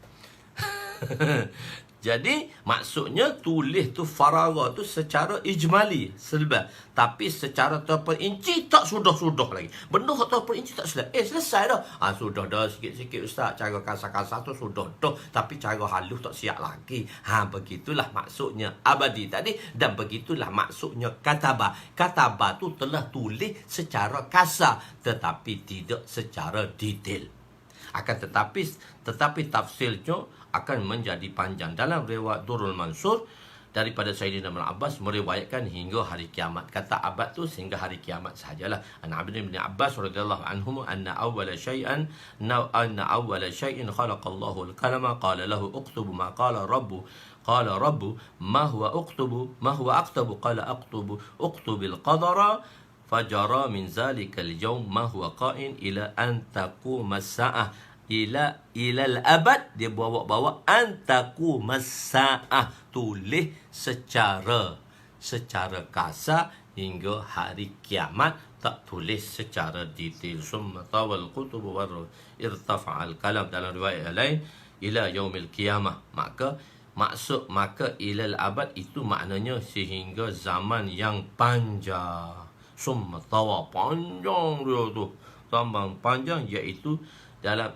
Jadi maksudnya tulis tu faragha tu secara ijmali, selesai. Tapi secara terperinci tak sudah lagi. Benda terperinci tak selesai. Selesai dah. Sudah dah sikit-sikit ustaz. Cara kasar-kasar tu sudah dah, tapi cara halus tak siap lagi. Begitulah maksudnya abadi tadi, dan begitulah maksudnya kataba. Kataba tu telah tulis secara kasar, tetapi tidak secara detail. Tetapi tafsirnya akan menjadi panjang. Dalam riwayat Durrul Mansur daripada Sayyidina Ibn Abbas meriwayatkan hingga hari kiamat. Kata abad tu sehingga hari kiamat sahajalah. An Abdullah bin Abbas radhiyallahu anhu anna awwala shay'in khalaqallahu al-qalama qala lahu uktub ma qala rabbu ma huwa aktubu qala aktubil qadara fajara min zalika al-yawm ma huwa qa'in ila an taquma as-sa'ah. Ilal abad, dia bawa antaku masaah, tulis secara kasar hingga hari kiamat, tak tulis secara detail. Summa tawal qutub wa irtafa'al kalam, dalam riwayat lain ila yaumil qiyamah. Maka ilal abad itu maknanya sehingga zaman yang panjang. Summa tawa, panjang dia tu, tambah panjang, iaitu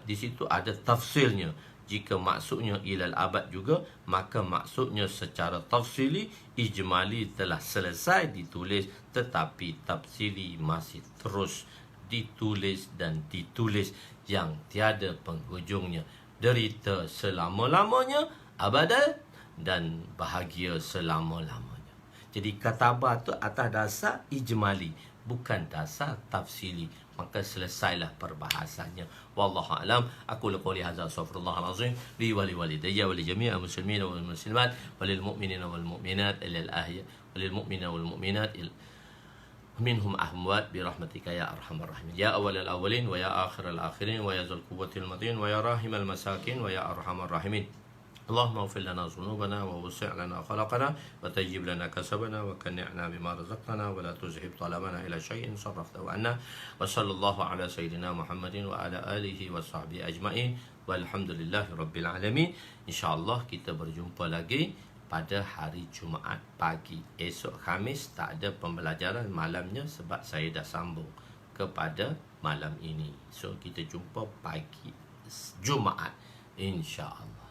di situ ada tafsirnya. Jika maksudnya ilal abad juga, maka maksudnya secara tafsili ijmali telah selesai ditulis, tetapi tafsili masih terus ditulis dan ditulis yang tiada penghujungnya. Derita selama-lamanya, abadan, dan bahagia selama-lamanya. Jadi katabah tu atas dasar ijmali, bukan dasar tafsili. Maka selesailah perbahasannya. Wallahu a'lam. Aku qouli hadza, astaghfirullahal azim li wa li walidayya wa li jami'il muslimin wal muslimat wa lil mu'minina wal mu'minat wal mu'minina wal mu'minat minhum ahwat bi rahmatika ya arhamar rahimin ya awwalal awwalin wa ya akhiral akhirin wa ya dzul quwwatil matin wa ya rahimal masakin wa ya arhamar rahimin. Allahumma ighfir lana dhunubana wa wasi' lana khalaqana wa tajib lana kasabana wa kanni'na bima razaqtana wa la tuzhib talamana ila syai'in sarraftahu anna wa sallallahu ala sayyidina Muhammadin wa ala alihi wa sahbihi ajma'in walhamdulillahi rabbil alamin. InsyaAllah kita berjumpa lagi pada hari Jumaat pagi. Esok Khamis tak ada pembelajaran malamnya sebab saya dah sambung kepada malam ini. So kita jumpa pagi Jumaat insya-Allah.